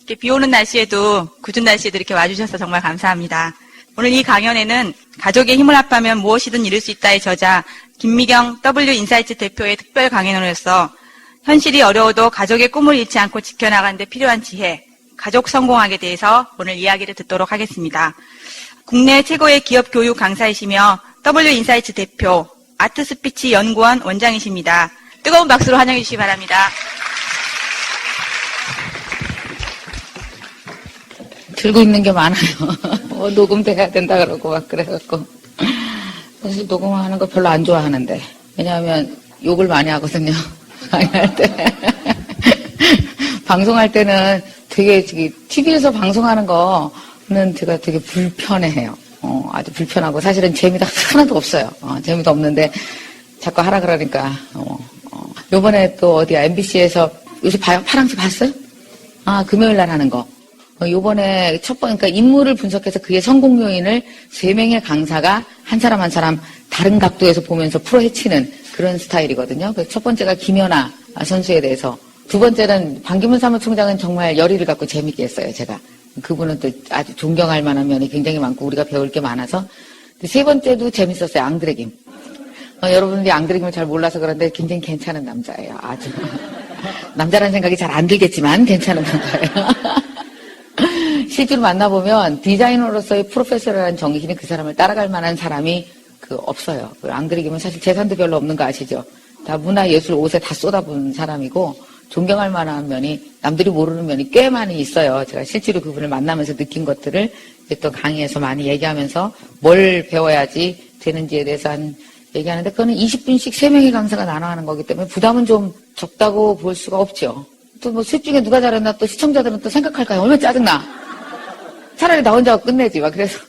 이렇게 비 오는 날씨에도 궂은 날씨에도 이렇게 와주셔서 정말 감사합니다. 오늘 이 강연에는 가족의 힘을 합하면 무엇이든 이룰 수 있다의 저자 김미경 W 인사이트 대표의 특별 강연으로서 현실이 어려워도 가족의 꿈을 잃지 않고 지켜나가는 데 필요한 지혜, 가족 성공학에 대해서 오늘 이야기를 듣도록 하겠습니다. 국내 최고의 기업 교육 강사이시며 W 인사이트 대표, 아트스피치 연구원 원장이십니다. 뜨거운 박수로 환영해 주시기 바랍니다. 들고 있는 게 많아요. 녹음도 해야 된다 그러고 막 그래갖고. 사실 녹음하는 거 별로 안 좋아하는데. 왜냐하면 욕을 많이 하거든요. 강의할 때. 방송할 때는 되게 TV에서 방송하는 거는 제가 되게 불편해해요. 아주 불편하고 사실은 재미도 하나도 없어요. 재미도 없는데 자꾸 하라 그러니까. 요번에 또 어디야 MBC에서 요새 파랑새 봤어요? 금요일 날 하는 거. 요번에 그러니까 인물을 분석해서 그의 성공 요인을 3명의 강사가 한 사람 한 사람 다른 각도에서 보면서 풀어헤치는 그런 스타일이거든요. 그래서 첫 번째가 김연아 선수에 대해서, 두 번째는 반기문 사무총장은 정말 열의를 갖고 재밌게 했어요, 제가. 그분은 또 아주 존경할 만한 면이 굉장히 많고 우리가 배울 게 많아서. 세 번째도 재밌었어요, 앙드레김. 여러분들이 앙드레김을 잘 몰라서 그런데 굉장히 괜찮은 남자예요, 아주. 남자라는 생각이 잘 안 들겠지만 괜찮은 남자예요. 실제로 만나보면 디자이너로서의 프로페셔널한 정신이 그 사람을 따라갈 만한 사람이 없어요. 앙드레김은 사실 재산도 별로 없는 거 아시죠? 다 문화, 예술, 옷에 다 쏟아부은 사람이고 존경할 만한 면이, 남들이 모르는 면이 꽤 많이 있어요. 제가 실제로 그분을 만나면서 느낀 것들을 이제 또 강의에서 많이 얘기하면서 뭘 배워야지 되는지에 대해서 얘기하는데, 그거는 20분씩 3명의 강사가 나눠 하는 거기 때문에 부담은 좀 적다고 볼 수가 없죠. 또 뭐 셋 중에 누가 잘했나 또 시청자들은 또 생각할까요? 얼마나 짜증나. 차라리 나 혼자 끝내지. 막 그래서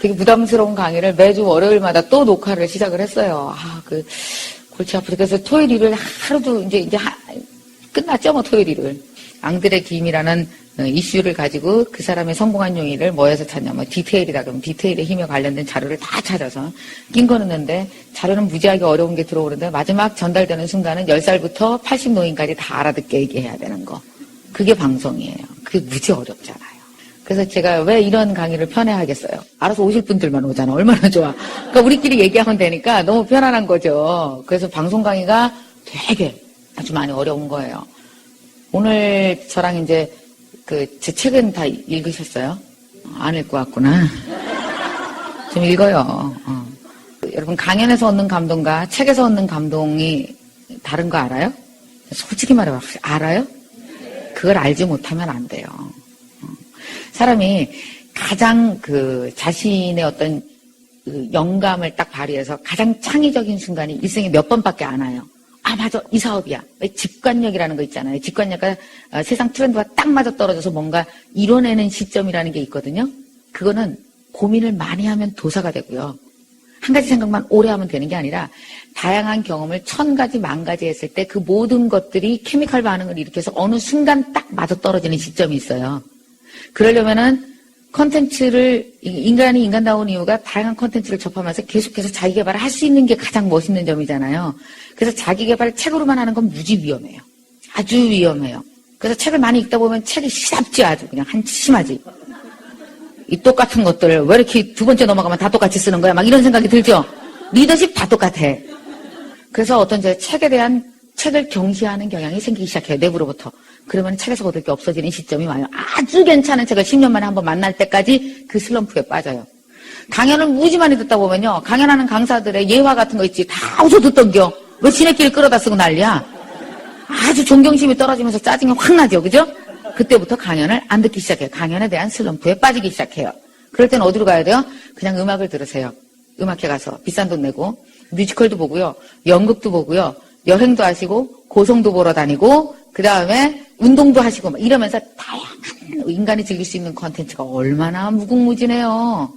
되게 부담스러운 강의를 매주 월요일마다 또 녹화를 시작을 했어요. 골치 아프다. 그래서 토요일 일요일 하루도 이제 끝났죠, 뭐 토요일 일요일. 앙드레 김이라는 이슈를 가지고 그 사람의 성공한 요인을 뭐에서 찾냐면 디테일이다 그러면 디테일의 힘에 관련된 자료를 다 찾아서 낀 거 넣는데, 자료는 무지하게 어려운 게 들어오는데 마지막 전달되는 순간은 10살부터 80노인까지 다 알아듣게 얘기해야 되는 거. 그게 방송이에요. 그게 무지 어렵잖아요. 그래서 제가 왜 이런 강의를 편애하겠어요. 알아서 오실 분들만 오잖아. 얼마나 좋아. 그러니까 우리끼리 얘기하면 되니까 너무 편안한 거죠. 그래서 방송 강의가 되게 아주 많이 어려운 거예요. 오늘 저랑 이제 제 책은 다 읽으셨어요? 안 읽고 왔구나. 좀 읽어요. 여러분, 강연에서 얻는 감동과 책에서 얻는 감동이 다른 거 알아요? 솔직히 말해봐. 알아요? 그걸 알지 못하면 안 돼요. 사람이 가장 자신의 어떤 영감을 딱 발휘해서 가장 창의적인 순간이 일생에 몇 번밖에 안 와요. 맞아, 이 사업이야. 직관력이라는 거 있잖아요. 직관력과 세상 트렌드와 딱 맞아떨어져서 뭔가 이뤄내는 시점이라는 게 있거든요. 그거는 고민을 많이 하면 도사가 되고요. 한 가지 생각만 오래 하면 되는 게 아니라 다양한 경험을 1000가지, 10,000가지 했을 때 그 모든 것들이 케미칼 반응을 일으켜서 어느 순간 딱 맞아떨어지는 시점이 있어요. 그러려면은 인간이 인간다운 이유가 다양한 컨텐츠를 접하면서 계속해서 자기 개발을 할 수 있는 게 가장 멋있는 점이잖아요. 그래서 자기 개발을 책으로만 하는 건 무지 위험해요. 아주 위험해요. 그래서 책을 많이 읽다 보면 책이 시답지, 아주 그냥 한심하지. 이 똑같은 것들 왜 이렇게 두 번째 넘어가면 다 똑같이 쓰는 거야? 막 이런 생각이 들죠? 리더십 다 똑같아. 그래서 어떤 책을 경시하는 경향이 생기기 시작해요. 내부로부터. 그러면 책에서 얻을 게 없어지는 시점이 와요. 아주 괜찮은 책을 10년 만에 한번 만날 때까지 그 슬럼프에 빠져요. 강연을 무지 많이 듣다 보면요, 강연하는 강사들의 예화 같은 거 있지, 다 어디서 듣던겨. 왜 지네끼리 끌어다 쓰고 난리야? 아주 존경심이 떨어지면서 짜증이 확 나죠, 그죠? 그때부터 강연을 안 듣기 시작해요. 강연에 대한 슬럼프에 빠지기 시작해요. 그럴 때는 어디로 가야 돼요? 그냥 음악을 들으세요. 음악회 가서 비싼 돈 내고 뮤지컬도 보고요, 연극도 보고요, 여행도 하시고 고성도 보러 다니고 그 다음에 운동도 하시고 막 이러면서 다양한 인간이 즐길 수 있는 콘텐츠가 얼마나 무궁무진해요.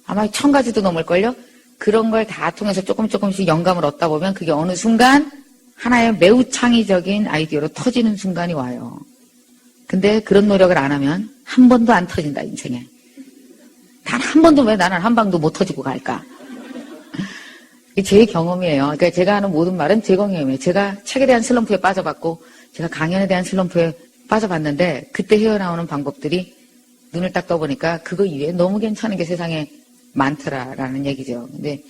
아마 1000가지도 넘을걸요? 그런 걸 다 통해서 조금씩 영감을 얻다 보면 그게 어느 순간 하나의 매우 창의적인 아이디어로 터지는 순간이 와요. 근데 그런 노력을 안 하면 한 번도 안 터진다, 인생에. 단 한 번도 왜 나는 한 방도 못 터지고 갈까? 이게 제 경험이에요. 그러니까 제가 하는 모든 말은 제 경험이에요. 제가 책에 대한 슬럼프에 빠져봤고, 제가 강연에 대한 슬럼프에 빠져봤는데 그때 헤어나오는 방법들이 눈을 딱 떠보니까 그거 이외에 너무 괜찮은 게 세상에 많더라라는 얘기죠. 근데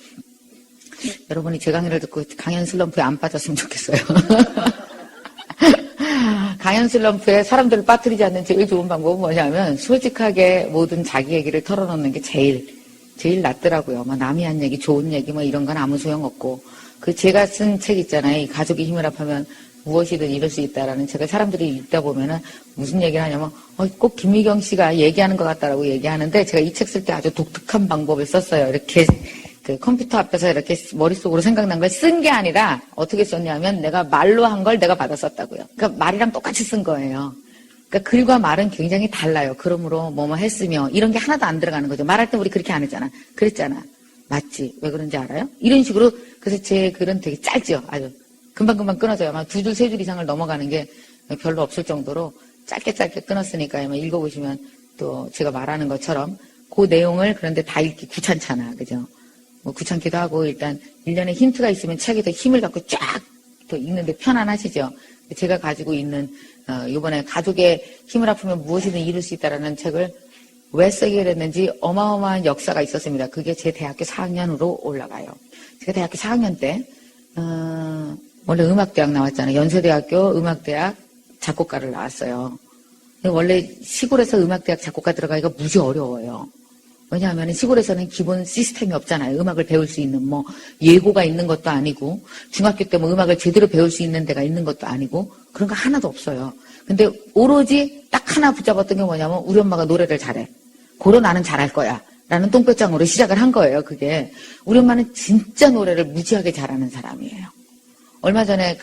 여러분이 제 강의를 듣고 강연 슬럼프에 안 빠졌으면 좋겠어요. 강연 슬럼프에 사람들을 빠뜨리지 않는 제일 좋은 방법은 뭐냐면 솔직하게 모든 자기 얘기를 털어놓는 게 제일 낫더라고요. 막 남이 한 얘기, 좋은 얘기 뭐 이런 건 아무 소용없고 그 제가 쓴 책 있잖아요. 이 가족이 힘을 합하면 무엇이든 이룰 수 있다라는 책을 사람들이 읽다 보면은 무슨 얘기를 하냐면 꼭 김미경 씨가 얘기하는 것 같다라고 얘기하는데 제가 이 책 쓸 때 아주 독특한 방법을 썼어요. 이렇게 그 컴퓨터 앞에서 이렇게 머릿속으로 생각난 걸 쓴 게 아니라 어떻게 썼냐면 내가 말로 한 걸 내가 받아 썼다고요. 그러니까 말이랑 똑같이 쓴 거예요. 그러니까 글과 말은 굉장히 달라요. 그러므로 뭐뭐 했으며 이런 게 하나도 안 들어가는 거죠. 말할 때 우리 그렇게 안 했잖아. 그랬잖아. 맞지? 왜 그런지 알아요? 이런 식으로 그래서 제 글은 되게 짧죠. 아주 금방금방 끊어져요. 아마 2줄, 3줄 이상을 넘어가는 게 별로 없을 정도로 짧게 끊었으니까 아마 읽어보시면 또 제가 말하는 것처럼 그 내용을 그런데 다 읽기 귀찮잖아. 그죠? 뭐 귀찮기도 하고 일단 1년에 힌트가 있으면 책에 더 힘을 갖고 쫙 또 읽는데 편안하시죠. 제가 가지고 있는 이번에 가족의 힘을 합하면 무엇이든 이룰 수 있다라는 책을 왜 쓰게 됐는지 어마어마한 역사가 있었습니다. 그게 제 대학교 4학년으로 올라가요. 제가 대학교 4학년 때 원래 음악대학 나왔잖아요. 연세대학교 음악대학 작곡가를 나왔어요. 원래 시골에서 음악대학 작곡가 들어가기가 무지 어려워요. 왜냐하면 시골에서는 기본 시스템이 없잖아요. 음악을 배울 수 있는 뭐 예고가 있는 것도 아니고 중학교 때 뭐 음악을 제대로 배울 수 있는 데가 있는 것도 아니고 그런 거 하나도 없어요. 근데 오로지 딱 하나 붙잡았던 게 뭐냐면 우리 엄마가 노래를 잘해. 고로 나는 잘할 거야. 라는 똥배짱으로 시작을 한 거예요. 그게 우리 엄마는 진짜 노래를 무지하게 잘하는 사람이에요. 얼마 전에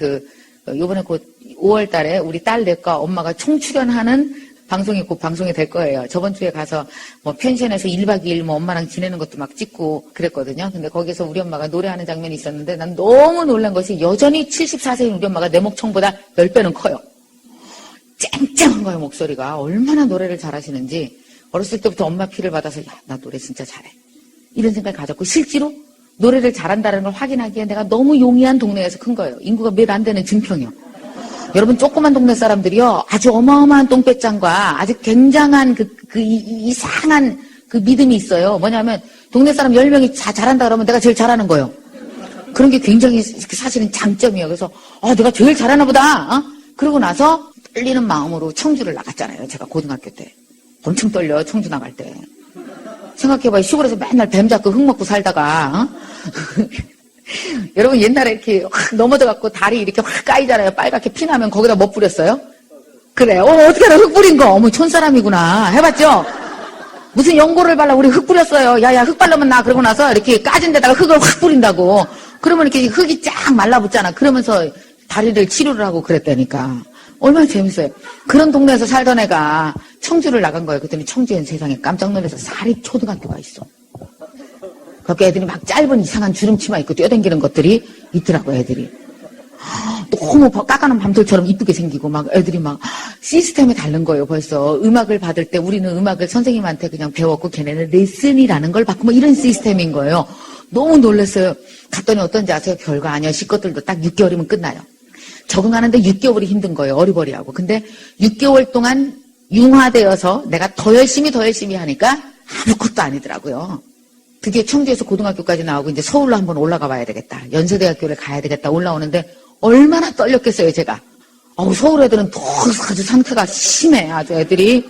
요번에 곧 5월 달에 우리 딸 넷과 엄마가 총출연하는 방송이 곧 방송이 될 거예요. 저번 주에 가서 뭐 펜션에서 1박 2일 뭐 엄마랑 지내는 것도 막 찍고 그랬거든요. 근데 거기서 우리 엄마가 노래하는 장면이 있었는데 난 너무 놀란 것이 여전히 74세인 우리 엄마가 내 목청보다 10배는 커요. 쨍쨍한 거예요, 목소리가. 얼마나 노래를 잘하시는지. 어렸을 때부터 엄마 피를 받아서 야, 나 노래 진짜 잘해. 이런 생각을 가졌고 실제로 노래를 잘한다는 걸 확인하기에 내가 너무 용이한 동네에서 큰 거예요. 인구가 몇 안 되는 증평이요. 여러분 조그만 동네 사람들이요. 아주 어마어마한 똥배짱과 아주 굉장한 이상한 그 믿음이 있어요. 뭐냐면 동네 사람 10명이 잘한다 그러면 내가 제일 잘하는 거예요. 그런 게 굉장히 사실은 장점이에요. 그래서 내가 제일 잘하나 보다. 그러고 나서 떨리는 마음으로 청주를 나갔잖아요. 제가 고등학교 때. 엄청 떨려 청주 나갈 때. 생각해봐요. 시골에서 맨날 뱀 잡고 흙 먹고 살다가 여러분 옛날에 이렇게 확 넘어져갖고 다리 이렇게 확 까이잖아요. 빨갛게 피나면 거기다 뭐 뿌렸어요? 그래. 어떻게 알아? 흙 뿌린 거. 어머 촌사람이구나. 해봤죠? 무슨 연고를 발라 우리 흙 뿌렸어요. 야야 흙 바르면 나. 그러고 나서 이렇게 까진 데다가 흙을 확 뿌린다고. 그러면 이렇게 흙이 쫙 말라붙잖아. 그러면서 다리를 치료를 하고 그랬다니까. 얼마나 재밌어요. 그런 동네에서 살던 애가 청주를 나간 거예요. 그랬더니 청주엔 세상에 깜짝 놀라서 사립초등학교가 있어. 그렇게 애들이 막 짧은 이상한 주름치마 입고 뛰어다니는 것들이 있더라고, 애들이. 너무 깎아놓은 밤돌처럼 이쁘게 생기고 막 애들이 막 시스템이 다른 거예요, 벌써. 음악을 받을 때 우리는 음악을 선생님한테 그냥 배웠고 걔네는 레슨이라는 걸 받고 뭐 이런 시스템인 거예요. 너무 놀랐어요. 갔더니 어떤지 아세요? 별거 아니야. 시것들도 딱 6개월이면 끝나요. 적응하는데 6개월이 힘든 거예요. 어리버리하고. 근데 6개월 동안 융화되어서 내가 더 열심히 하니까 아무것도 아니더라고요. 드디어 청주에서 고등학교까지 나오고 이제 서울로 한번 올라가 봐야 되겠다. 연세대학교를 가야 되겠다. 올라오는데 얼마나 떨렸겠어요, 제가. 서울 애들은 더 아주 상태가 심해. 아주 애들이.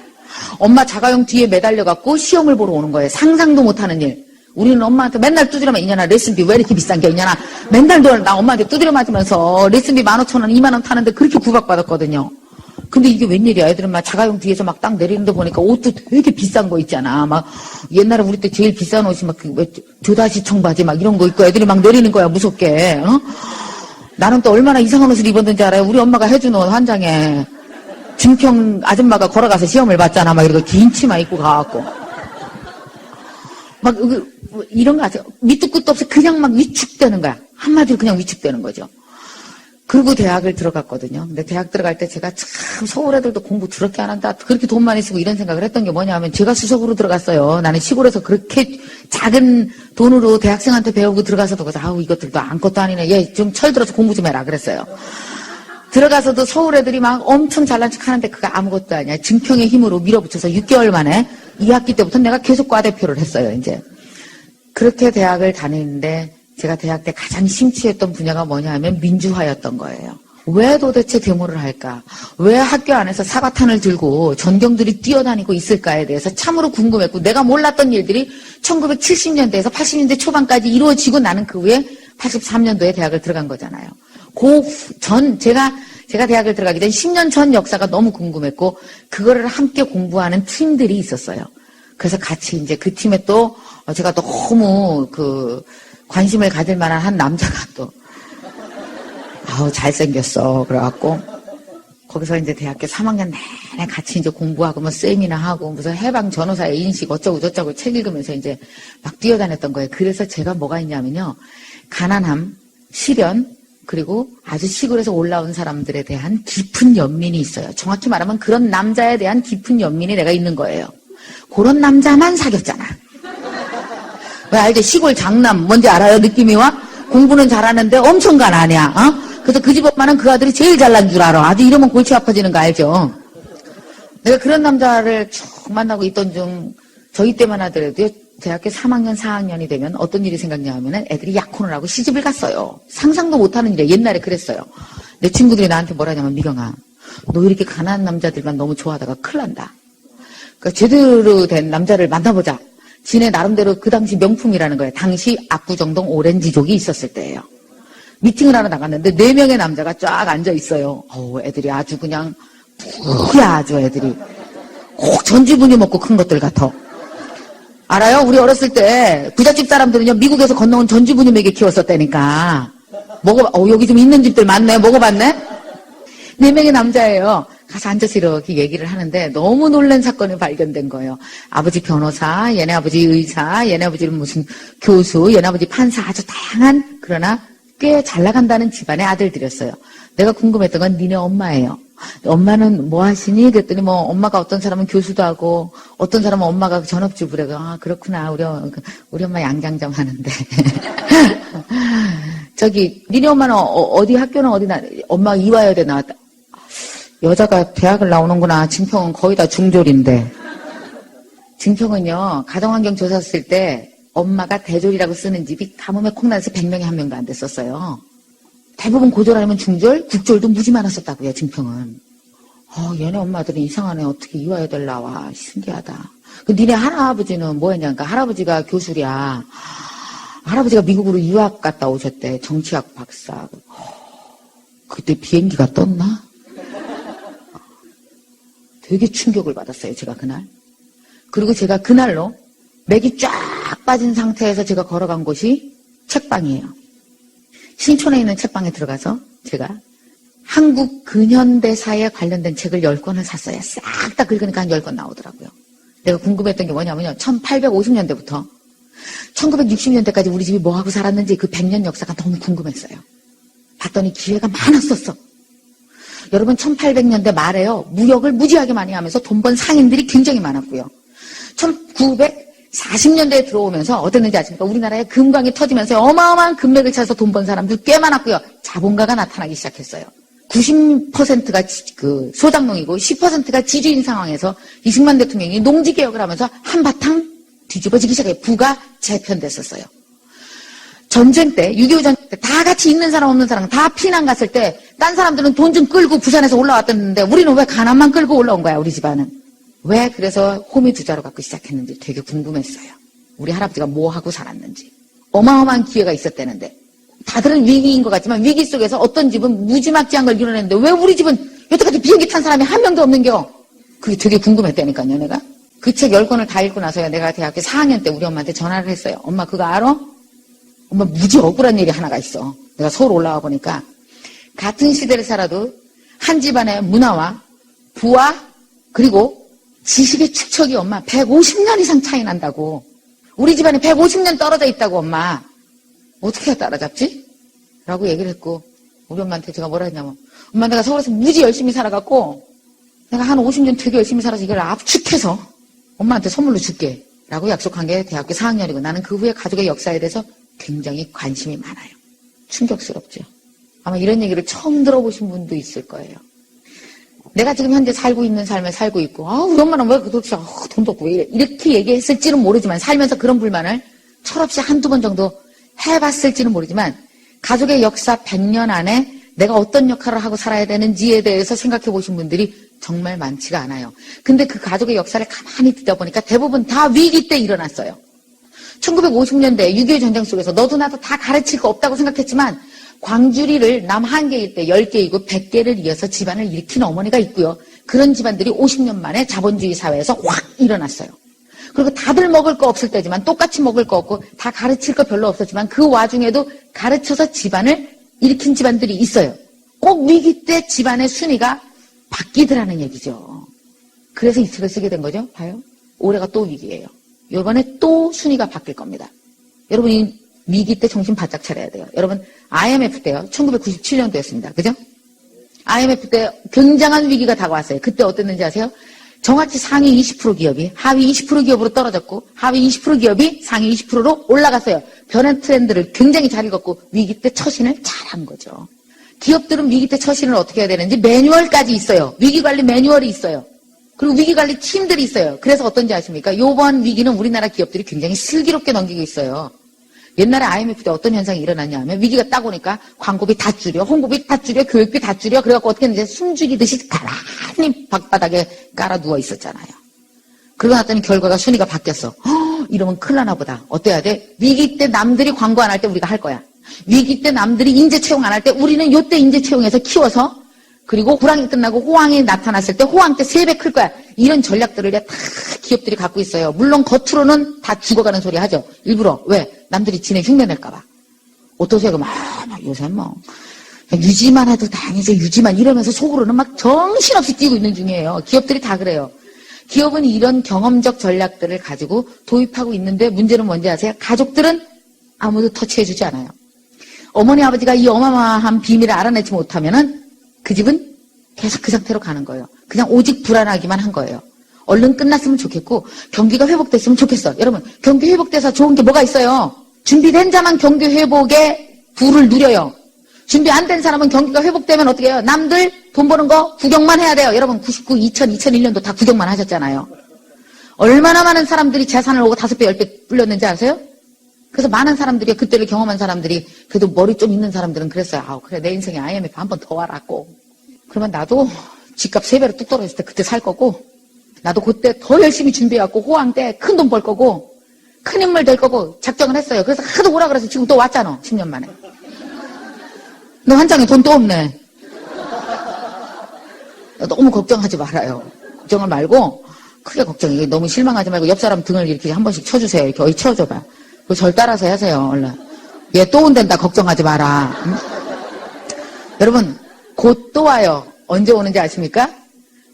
엄마 자가용 뒤에 매달려갖고 시험을 보러 오는 거예요. 상상도 못하는 일. 우리는 엄마한테 맨날 두드려 이년아 레슨비 왜 이렇게 비싼 게 이년아 맨날 나 엄마한테 두드려 맞으면서 레슨비 15,000원 20,000원 타는데 그렇게 구박받았거든요. 근데 이게 웬일이야. 애들은 막 자가용 뒤에서 막 딱 내리는 데 보니까 옷도 되게 비싼 거 있잖아. 막 옛날에 우리 때 제일 비싼 옷이 막 왜 조다시 청바지 막 이런 거 입고 애들이 막 내리는 거야. 무섭게. 나는 또 얼마나 이상한 옷을 입었는지 알아요? 우리 엄마가 해준 옷 한 장에 증평 아줌마가 걸어가서 시험을 봤잖아. 막 이러고 긴 치마 입고 가갖고 막 이런 거 아세요? 밑도 끝도 없이 그냥 막 위축되는 거야. 한마디로 그냥 위축되는 거죠. 그리고 대학을 들어갔거든요. 근데 대학 들어갈 때 제가 참 서울 애들도 공부 더럽게 안 한다. 그렇게 돈 많이 쓰고 이런 생각을 했던 게 뭐냐 하면 제가 수석으로 들어갔어요. 나는 시골에서 그렇게 작은 돈으로 대학생한테 배우고 들어가서도 그래서 이것들도 아무것도 아니네. 얘 좀 철들어서 공부 좀 해라 그랬어요. 들어가서도 서울 애들이 막 엄청 잘난 척 하는데 그거 아무것도 아니야. 증평의 힘으로 밀어붙여서 6개월 만에 2학기 때부터 내가 계속 과대표를 했어요, 이제. 그렇게 대학을 다니는데 제가 대학 때 가장 심취했던 분야가 뭐냐 하면 민주화였던 거예요. 왜 도대체 데모를 할까? 왜 학교 안에서 사과탄을 들고 전경들이 뛰어다니고 있을까에 대해서 참으로 궁금했고 내가 몰랐던 일들이 1970년대에서 80년대 초반까지 이루어지고 나는 그 후에 83년도에 대학을 들어간 거잖아요. 제가 대학을 들어가기 전 10년 전 역사가 너무 궁금했고 그거를 함께 공부하는 팀들이 있었어요. 그래서 같이 이제 그 팀에 또 제가 너무 관심을 가질 만한 한 남자가 또 잘생겼어. 그래갖고 거기서 이제 대학교 3학년 내내 같이 이제 공부하고 뭐 세미나 하고 무슨 해방 전후사의 인식 어쩌고 저쩌고 책 읽으면서 이제 막 뛰어다녔던 거예요. 그래서 제가 뭐가 있냐면요. 가난함, 시련, 그리고 아주 시골에서 올라온 사람들에 대한 깊은 연민이 있어요. 정확히 말하면 그런 남자에 대한 깊은 연민이 내가 있는 거예요. 그런 남자만 사귀었잖아. 왜 알죠? 시골 장남 뭔지 알아요? 느낌이 와? 공부는 잘하는데 엄청 가난이야. 그래서 그 집 엄마는 그 아들이 제일 잘난 줄 알아. 아주 이러면 골치 아파지는 거 알죠? 내가 그런 남자를 쭉 만나고 있던 중 저희 때만 하더라도 대학교 3학년, 4학년이 되면 어떤 일이 생겼냐 하면은 애들이 약혼을 하고 시집을 갔어요. 상상도 못하는 일이에요. 옛날에 그랬어요. 내 친구들이 나한테 뭐라냐면 미경아, 너 이렇게 가난한 남자들만 너무 좋아하다가 큰일 난다. 그러니까 제대로 된 남자를 만나보자. 지네 나름대로 그 당시 명품이라는 거예요. 당시 압구정동 오렌지족이 있었을 때예요. 미팅을 하러 나갔는데 4명의 남자가 쫙 앉아 있어요. 애들이 아주 그냥 뭐야 아주 애들이 꼭 전지분이 먹고 큰 것들 같아. 알아요? 우리 어렸을 때 부잣집 사람들은요 미국에서 건너온 전지분이 먹여 키웠었다니까. 여기 좀 있는 집들 많네. 먹어봤네? 4명의 남자예요. 가서 앉아서 이렇게 얘기를 하는데 너무 놀란 사건이 발견된 거예요. 아버지 변호사, 얘네 아버지 의사, 얘네 아버지는 무슨 교수, 얘네 아버지 판사, 아주 다양한 그러나 꽤 잘 나간다는 집안의 아들들이었어요. 내가 궁금했던 건 니네 엄마예요. 엄마는 뭐 하시니? 그랬더니 뭐 엄마가 어떤 사람은 교수도 하고 어떤 사람은 엄마가 전업주부래. 그렇구나. 우리 엄마 양장점 하는데. 저기 니네 엄마는 어디 학교는 엄마가 이화여대 나왔다. 여자가 대학을 나오는구나. 증평은 거의 다 중졸인데. 증평은요, 가정환경 조사 쓸 때 엄마가 대졸이라고 쓰는 집이 가뭄에 콩나서 100명에 1명도 안 됐었어요. 대부분 고졸 아니면 중졸, 국졸도 무지 많았었다고요, 증평은. 얘네 엄마들은 이상하네. 어떻게 이화여대를 나와. 신기하다. 니네 할아버지는 뭐 했냐. 그러니까 할아버지가 교수랴. 할아버지가 미국으로 유학 갔다 오셨대. 정치학 박사. 그때 비행기가 떴나? 되게 충격을 받았어요, 제가 그날. 그리고 제가 그날로 맥이 쫙 빠진 상태에서 제가 걸어간 곳이 책방이에요. 신촌에 있는 책방에 들어가서 제가 한국 근현대사에 관련된 책을 10권을 샀어요. 싹 다 긁으니까 한 10권 나오더라고요. 내가 궁금했던 게 뭐냐면요. 1850년대부터 1960년대까지 우리 집이 뭐하고 살았는지 그 100년 역사가 너무 궁금했어요. 봤더니 기회가 많았었어. 여러분 1800년대 말에요. 무역을 무지하게 많이 하면서 돈 번 상인들이 굉장히 많았고요. 1940년대에 들어오면서 어땠는지 아십니까? 우리나라에 금광이 터지면서 어마어마한 금맥을 차서 돈 번 사람들 꽤 많았고요. 자본가가 나타나기 시작했어요. 90%가 소작농이고 10%가 지주인 상황에서 이승만 대통령이 농지개혁을 하면서 한바탕 뒤집어지기 시작해요. 부가 재편됐었어요. 전쟁 때, 6.25 전쟁 때 다 같이 있는 사람 없는 사람 다 피난 갔을 때 딴 사람들은 돈 좀 끌고 부산에서 올라왔던데 우리는 왜 가난만 끌고 올라온 거야, 우리 집안은. 왜 그래서 호미 두 자루 갖고 시작했는지 되게 궁금했어요. 우리 할아버지가 뭐 하고 살았는지. 어마어마한 기회가 있었다는데. 다들은 위기인 것 같지만 위기 속에서 어떤 집은 무지막지한 걸 이뤄냈는데 왜 우리 집은 여태까지 비행기 탄 사람이 한 명도 없는겨? 그게 되게 궁금했다니까요, 내가. 그 책 10권을 다 읽고 나서야 내가 대학교 4학년 때 우리 엄마한테 전화를 했어요. 엄마 그거 알아? 엄마 무지 억울한 일이 하나가 있어. 내가 서울 올라와 보니까 같은 시대를 살아도 한 집안의 문화와 부와 그리고 지식의 축척이 엄마 150년 이상 차이 난다고. 우리 집안에 150년 떨어져 있다고 엄마. 어떻게 따라잡지? 라고 얘기를 했고 우리 엄마한테 제가 뭐라 했냐면 엄마 내가 서울에서 무지 열심히 살아갖고 내가 한 50년 되게 열심히 살아서 이걸 압축해서 엄마한테 선물로 줄게 라고 약속한 게 대학교 4학년이고 나는 그 후에 가족의 역사에 대해서 굉장히 관심이 많아요. 충격스럽죠. 아마 이런 얘기를 처음 들어보신 분도 있을 거예요. 내가 지금 현재 살고 있는 삶에 살고 있고, 우리 엄마는 왜 도대체 돈도 없고 왜 이래? 이렇게 얘기했을지는 모르지만, 살면서 그런 불만을 철없이 한두 번 정도 해봤을지는 모르지만, 가족의 역사 100년 안에 내가 어떤 역할을 하고 살아야 되는지에 대해서 생각해 보신 분들이 정말 많지가 않아요. 근데 그 가족의 역사를 가만히 듣다 보니까 대부분 다 위기 때 일어났어요. 1950년대 6.25 전쟁 속에서 너도 나도 다 가르칠 거 없다고 생각했지만, 광주리를 남 한 개일 때 10개이고 100개를 이어서 집안을 일으킨 어머니가 있고요. 그런 집안들이 50년 만에 자본주의 사회에서 확 일어났어요. 그리고 다들 먹을 거 없을 때지만, 똑같이 먹을 거 없고 다 가르칠 거 별로 없었지만, 그 와중에도 가르쳐서 집안을 일으킨 집안들이 있어요. 꼭 위기 때 집안의 순위가 바뀌더라는 얘기죠. 그래서 이 책을 쓰게 된 거죠. 봐요. 올해가 또 위기예요. 이번에 또 순위가 바뀔 겁니다. 여러분이 위기 때 정신 바짝 차려야 돼요. 여러분, IMF 때요. 1997년도였습니다. 그죠? IMF 때 굉장한 위기가 다가왔어요. 그때 어땠는지 아세요? 정확히 상위 20% 기업이 하위 20% 기업으로 떨어졌고, 하위 20% 기업이 상위 20%로 올라갔어요. 변한 트렌드를 굉장히 잘 읽었고, 위기 때 처신을 잘한 거죠. 기업들은 위기 때 처신을 어떻게 해야 되는지 매뉴얼까지 있어요. 위기관리 매뉴얼이 있어요. 그리고 위기관리 팀들이 있어요. 그래서 어떤지 아십니까? 이번 위기는 우리나라 기업들이 굉장히 슬기롭게 넘기고 있어요. 옛날에 IMF 때 어떤 현상이 일어났냐 하면, 위기가 딱 오니까 광고비 다 줄여, 홍보비 다 줄여, 교육비 다 줄여. 그래갖고 어떻게 했는지 숨죽이듯이 가만히 방바닥에 깔아 누워 있었잖아요. 그러고 났더니 결과가 순위가 바뀌었어. 이러면 큰일 나나 보다. 어때야 돼? 위기 때 남들이 광고 안 할 때 우리가 할 거야. 위기 때 남들이 인재 채용 안 할 때 우리는 요때 인재 채용해서 키워서, 그리고 호랑이 끝나고 호황이 나타났을 때 호황 때 3배 클 거야. 이런 전략들을 다 기업들이 갖고 있어요. 물론 겉으로는 다 죽어가는 소리 하죠. 일부러. 왜? 남들이 지네 흉내낼까봐. 어떠세요? 막 요새 유지만 해도 다행이죠. 유지만 이러면서 속으로는 막 정신없이 뛰고 있는 중이에요. 기업들이 다 그래요. 기업은 이런 경험적 전략들을 가지고 도입하고 있는데, 문제는 뭔지 아세요? 가족들은 아무도 터치해주지 않아요. 어머니 아버지가 이 어마어마한 비밀을 알아내지 못하면은 그 집은 계속 그 상태로 가는 거예요. 그냥 오직 불안하기만 한 거예요. 얼른 끝났으면 좋겠고 경기가 회복됐으면 좋겠어. 여러분, 경기 회복돼서 좋은 게 뭐가 있어요? 준비된 자만 경기 회복의 부를 누려요. 준비 안 된 사람은 경기가 회복되면 어떻게 해요? 남들 돈 버는 거 구경만 해야 돼요. 여러분, 99, 2000, 2001년도 다 구경만 하셨잖아요. 얼마나 많은 사람들이 재산을 오고 5배, 10배 불렸는지 아세요? 그래서 많은 사람들이, 그때를 경험한 사람들이, 그래도 머리 좀 있는 사람들은 그랬어요. 그래, 내 인생에 IMF 한 번 더 와라고. 그러면 나도 집값 3배로 뚝 떨어졌을 때 그때 살 거고, 나도 그때 더 열심히 준비해갖고 호황 때 큰 돈 벌 거고, 큰 인물 될 거고 작정을 했어요. 그래서 하도 오라 그래서 지금 또 왔잖아. 10년 만에. 너 한 장에 돈 또 없네. 너무 걱정하지 말아요. 걱정을 말고 크게 걱정해. 너무 실망하지 말고 옆 사람 등을 이렇게 한 번씩 쳐주세요. 이렇게 어이 쳐줘봐. 절 따라서 하세요. 얼른. 얘 또 온댄다. 걱정하지 마라. 응? 여러분, 곧 또 와요. 언제 오는지 아십니까?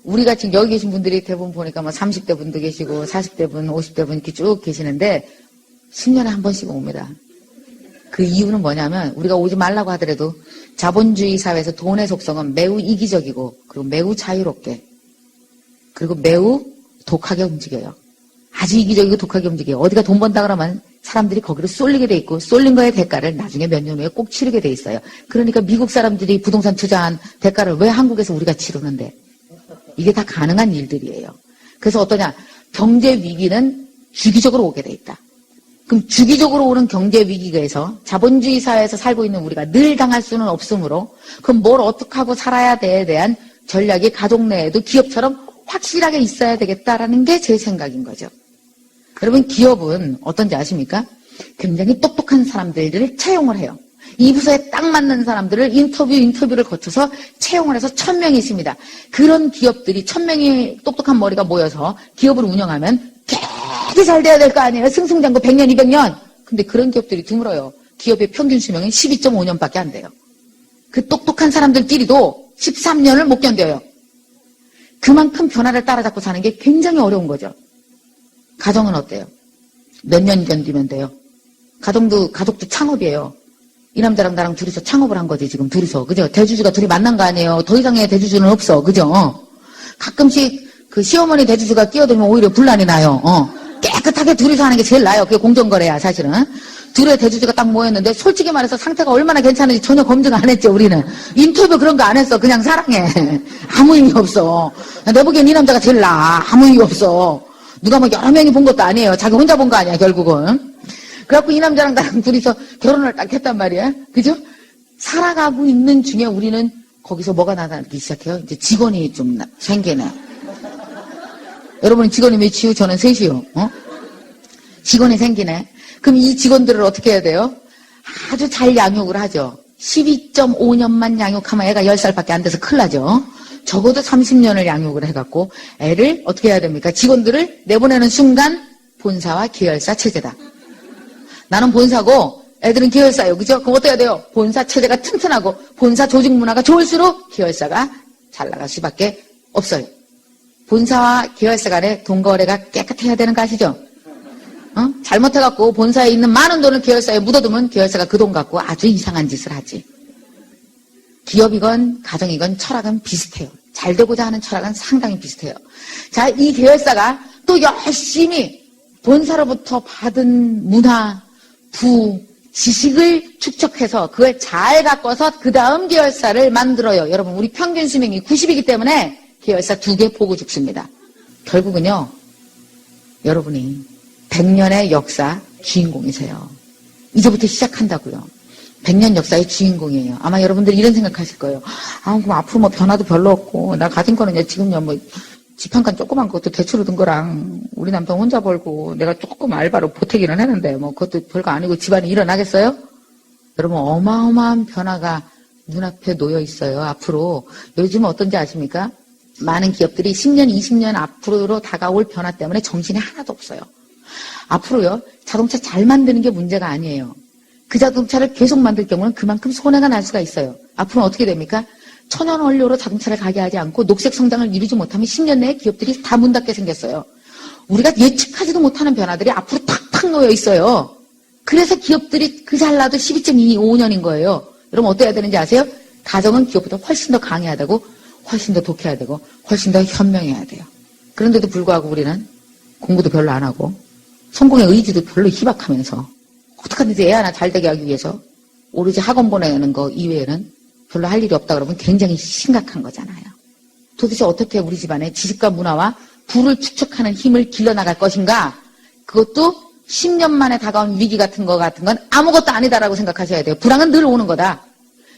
우리가 지금 여기 계신 분들이 대부분 보니까 30대 분도 계시고 40대 분, 50대 분 이렇게 쭉 계시는데 10년에 한 번씩 옵니다. 그 이유는 뭐냐면, 우리가 오지 말라고 하더라도 자본주의 사회에서 돈의 속성은 매우 이기적이고, 그리고 매우 자유롭게, 그리고 매우 독하게 움직여요. 아주 이기적이고 독하게 움직여요. 어디가 돈 번다 그러면 사람들이 거기로 쏠리게 돼 있고, 쏠린 거의 대가를 나중에 몇 년 후에 꼭 치르게 돼 있어요. 그러니까 미국 사람들이 부동산 투자한 대가를 왜 한국에서 우리가 치르는데? 이게 다 가능한 일들이에요. 그래서 어떠냐? 경제 위기는 주기적으로 오게 돼 있다. 그럼 주기적으로 오는 경제 위기에서 자본주의 사회에서 살고 있는 우리가 늘 당할 수는 없으므로, 그럼 뭘 어떻게 하고 살아야 돼에 대한 전략이 가족 내에도 기업처럼 확실하게 있어야 되겠다라는 게 제 생각인 거죠. 여러분, 기업은 어떤지 아십니까? 굉장히 똑똑한 사람들을 채용을 해요. 이 부서에 딱 맞는 사람들을 인터뷰를 거쳐서 채용을 해서 1000명이 있습니다. 그런 기업들이 1000명이 똑똑한 머리가 모여서 기업을 운영하면 되게 잘 돼야 될 거 아니에요. 승승장구 100년, 200년. 근데 그런 기업들이 드물어요. 기업의 평균 수명은 12.5년밖에 안 돼요. 그 똑똑한 사람들끼리도 13년을 못 견뎌요. 그만큼 변화를 따라잡고 사는 게 굉장히 어려운 거죠. 가정은 어때요? 몇 년 견디면 돼요? 가족도 창업이에요. 이 남자랑 나랑 둘이서 창업을 한 거지, 지금 둘이서. 그죠? 대주주가 둘이 만난 거 아니에요. 더 이상의 대주주는 없어. 그죠? 가끔씩 그 시어머니 대주주가 끼어들면 오히려 분란이 나요. 깨끗하게 둘이서 하는 게 제일 나아요. 그게 공정거래야, 사실은. 둘의 대주주가 딱 모였는데 솔직히 말해서 상태가 얼마나 괜찮은지 전혀 검증 안 했죠, 우리는. 인터뷰 그런 거 안 했어. 그냥 사랑해. 아무 의미 없어. 내 보기엔 이 남자가 제일 나아. 아무 의미 없어. 누가 뭐 여러 명이 본 것도 아니에요. 자기 혼자 본 거 아니야, 결국은. 그래갖고 이 남자랑 나랑 둘이서 결혼을 딱 했단 말이야. 그죠? 살아가고 있는 중에 우리는 거기서 뭐가 나타나기 시작해요? 이제 직원이 좀 생기네. 여러분 직원이 몇이요? 저는 셋이요. 직원이 생기네. 그럼 이 직원들을 어떻게 해야 돼요? 아주 잘 양육을 하죠. 12.5년만 양육하면 애가 10살밖에 안 돼서 큰일 나죠. 적어도 30년을 양육을 해갖고 애를 어떻게 해야 됩니까? 직원들을 내보내는 순간 본사와 계열사 체제다. 나는 본사고 애들은 계열사예요. 그죠? 그럼 어떻게 해야 돼요? 본사 체제가 튼튼하고 본사 조직 문화가 좋을수록 계열사가 잘 나갈 수밖에 없어요. 본사와 계열사 간의 돈거래가 깨끗해야 되는 거 아시죠? 잘못해갖고 본사에 있는 많은 돈을 계열사에 묻어두면 계열사가 그 돈 갖고 아주 이상한 짓을 하지. 기업이건 가정이건 철학은 비슷해요. 잘 되고자 하는 철학은 상당히 비슷해요. 자, 이 계열사가 또 열심히 본사로부터 받은 문화, 부, 지식을 축적해서 그걸 잘 갖고서 그 다음 계열사를 만들어요. 여러분, 우리 평균 수명이 90이기 때문에 계열사 2개 보고 죽습니다. 결국은요, 여러분이 100년의 역사 주인공이세요. 이제부터 시작한다고요. 100년 역사의 주인공이에요. 아마 여러분들이 이런 생각하실 거예요. 그럼 앞으로 뭐 변화도 별로 없고 나 가진 거는 지금요 뭐 집 한 칸 조그만 것도 대출로 든 거랑 우리 남편 혼자 벌고 내가 조금 알바로 보태기는 했는데 뭐 그것도 별거 아니고 집안이 일어나겠어요? 여러분 어마어마한 변화가 눈앞에 놓여 있어요. 앞으로 요즘은 어떤지 아십니까? 많은 기업들이 10년, 20년 앞으로 다가올 변화 때문에 정신이 하나도 없어요. 앞으로요, 자동차 잘 만드는 게 문제가 아니에요. 그 자동차를 계속 만들 경우는 그만큼 손해가 날 수가 있어요. 앞으로는 어떻게 됩니까? 천연 원료로 자동차를 가게 하지 않고 녹색 성장을 이루지 못하면 10년 내에 기업들이 다 문 닫게 생겼어요. 우리가 예측하지도 못하는 변화들이 앞으로 탁탁 놓여 있어요. 그래서 기업들이 그 잘나도 12.25년인 거예요. 여러분 어떻게 해야 되는지 아세요? 가정은 기업보다 훨씬 더 강해야 되고 훨씬 더 독해야 되고 훨씬 더 현명해야 돼요. 그런데도 불구하고 우리는 공부도 별로 안 하고 성공의 의지도 별로 희박하면서 어떡하든지 애 하나 잘 되게 하기 위해서 오로지 학원 보내는 거 이외에는 별로 할 일이 없다 그러면 굉장히 심각한 거잖아요. 도대체 어떻게 우리 집안의 지식과 문화와 부를 축적하는 힘을 길러나갈 것인가? 그것도 10년 만에 다가온 위기 같은 건 아무것도 아니다라고 생각하셔야 돼요. 불황은 늘 오는 거다.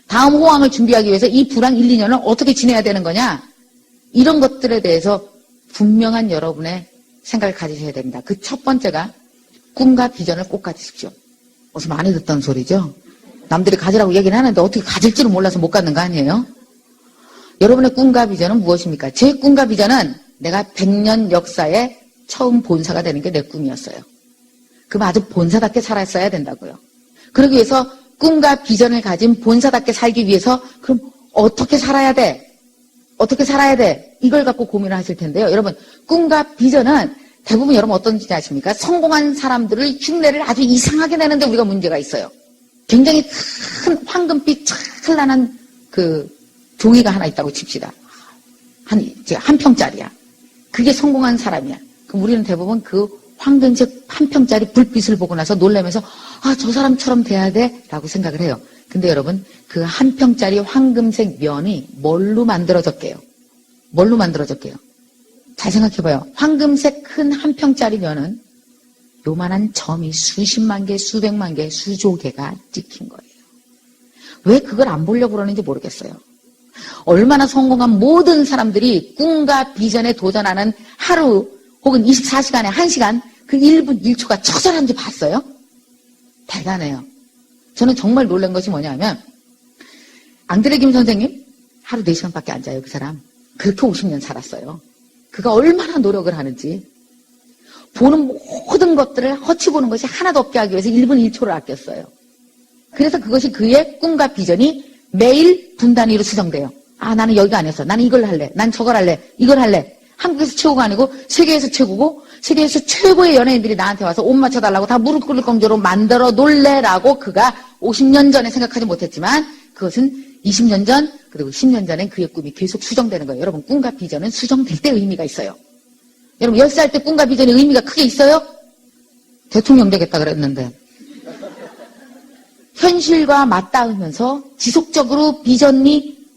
다음 호황을 준비하기 위해서 이 불황 1, 2년을 어떻게 지내야 되는 거냐? 이런 것들에 대해서 분명한 여러분의 생각을 가지셔야 됩니다. 그 첫 번째가 꿈과 비전을 꼭 가지십시오. 어서 많이 듣던 소리죠? 남들이 가지라고 얘기는 하는데 어떻게 가질 줄을 몰라서 못 갖는 거 아니에요? 여러분의 꿈과 비전은 무엇입니까? 제 꿈과 비전은 내가 100년 역사에 처음 본사가 되는 게 내 꿈이었어요. 그럼 아주 본사답게 살았어야 된다고요. 그러기 위해서 꿈과 비전을 가진 본사답게 살기 위해서 그럼 어떻게 살아야 돼? 어떻게 살아야 돼? 이걸 갖고 고민을 하실 텐데요. 여러분, 꿈과 비전은 대부분 여러분 어떤지 아십니까? 성공한 사람들을 흉내를 아주 이상하게 내는데 우리가 문제가 있어요. 굉장히 큰 황금빛 찬란한 그 종이가 하나 있다고 칩시다. 한 평짜리야. 그게 성공한 사람이야. 그럼 우리는 대부분 그 황금색 한 평짜리 불빛을 보고 나서 놀라면서 저 사람처럼 돼야 돼 라고 생각을 해요. 근데 여러분 그 한 평짜리 황금색 면이 뭘로 만들어졌게요? 뭘로 만들어졌게요? 잘 생각해봐요. 황금색 큰 한 평짜리 면은 요만한 점이 수십만 개, 수백만 개, 수조 개가 찍힌 거예요. 왜 그걸 안 보려고 그러는지 모르겠어요. 얼마나 성공한 모든 사람들이 꿈과 비전에 도전하는 하루 혹은 24시간에 1시간 그 1분 1초가 처절한지 봤어요? 대단해요. 저는 정말 놀란 것이 뭐냐면 앙드레 김 선생님 하루 4시간밖에 안 자요. 그 사람. 그렇게 50년 살았어요. 그가 얼마나 노력을 하는지 보는 모든 것들을 허치 보는 것이 하나도 없게 하기 위해서 1분 1초를 아꼈어요. 그래서 그것이 그의 꿈과 비전이 매일 분 단위로 수정돼요. 나는 여기가 아니었어. 나는 이걸 할래. 난 저걸 할래. 이걸 할래. 한국에서 최고가 아니고 세계에서 최고고 세계에서 최고의 연예인들이 나한테 와서 옷 맞춰달라고 다 무릎 꿇을 정도로 만들어 놀래라고 그가 50년 전에 생각하지 못했지만 그것은 20년 전 그리고 10년 전엔 그의 꿈이 계속 수정되는 거예요. 여러분 꿈과 비전은 수정될 때 의미가 있어요. 여러분 10살 때 꿈과 비전의 의미가 크게 있어요? 대통령 되겠다 그랬는데 현실과 맞닿으면서 지속적으로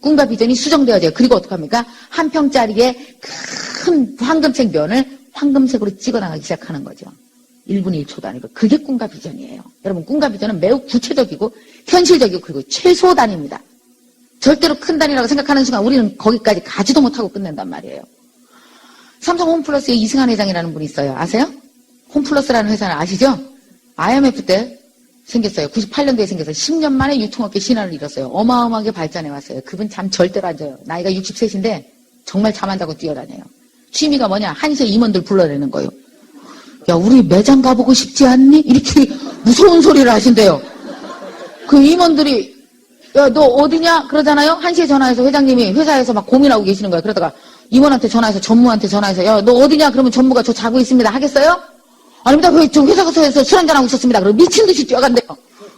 꿈과 비전이 수정되어져요. 그리고 어떡합니까? 한 평짜리의 큰 황금색 면을 황금색으로 찍어나가기 시작하는 거죠. 1분 1초도 아니고. 그게 꿈과 비전이에요. 여러분, 꿈과 비전은 매우 구체적이고 현실적이고 그리고 최소 단위입니다. 절대로 큰 단위라고 생각하는 순간 우리는 거기까지 가지도 못하고 끝낸단 말이에요. 삼성 홈플러스의 이승환 회장이라는 분이 있어요. 아세요? 홈플러스라는 회사는 아시죠? IMF 때 생겼어요. 98년도에 생겨서 10년 만에 유통업계 신화를 이뤘어요. 어마어마하게 발전해왔어요. 그분 잠 절대로 안 자요. 나이가 63인데 정말 잠 안 자고 뛰어다녀요. 취미가 뭐냐? 한시에 임원들 불러내는 거예요. 야, 우리 매장 가보고 싶지 않니? 이렇게 무서운 소리를 하신대요. 그 임원들이 야, 너 어디냐? 그러잖아요. 한시에 전화해서 회장님이 회사에서 막 고민하고 계시는 거예요. 그러다가 임원한테 전화해서 전무한테 전화해서 야, 너 어디냐? 그러면 전무가 저 자고 있습니다. 하겠어요? 아닙니다. 저 회사 가서 술 한잔하고 있었습니다. 그럼 미친 듯이 뛰어간대요.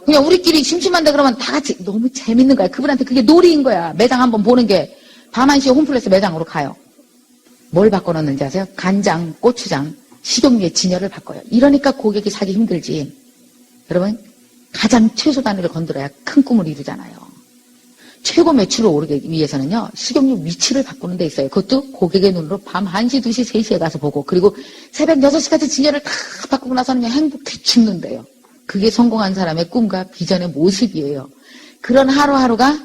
그냥 우리끼리 심심한데 그러면 다 같이 너무 재밌는 거야. 그분한테 그게 놀이인 거야. 매장 한번 보는 게. 밤 1시에 홈플러스 매장으로 가요. 뭘 바꿔놓는지 아세요? 간장, 고추장, 식용유의 진열을 바꿔요. 이러니까 고객이 사기 힘들지. 여러분, 가장 최소 단위를 건드려야 큰 꿈을 이루잖아요. 최고 매출을 오르기 위해서는요, 식용유 위치를 바꾸는 데 있어요. 그것도 고객의 눈으로 밤 1시, 2시, 3시에 가서 보고, 그리고 새벽 6시까지 진열을 다 바꾸고 나서는 행복해 죽는데요. 그게 성공한 사람의 꿈과 비전의 모습이에요. 그런 하루하루가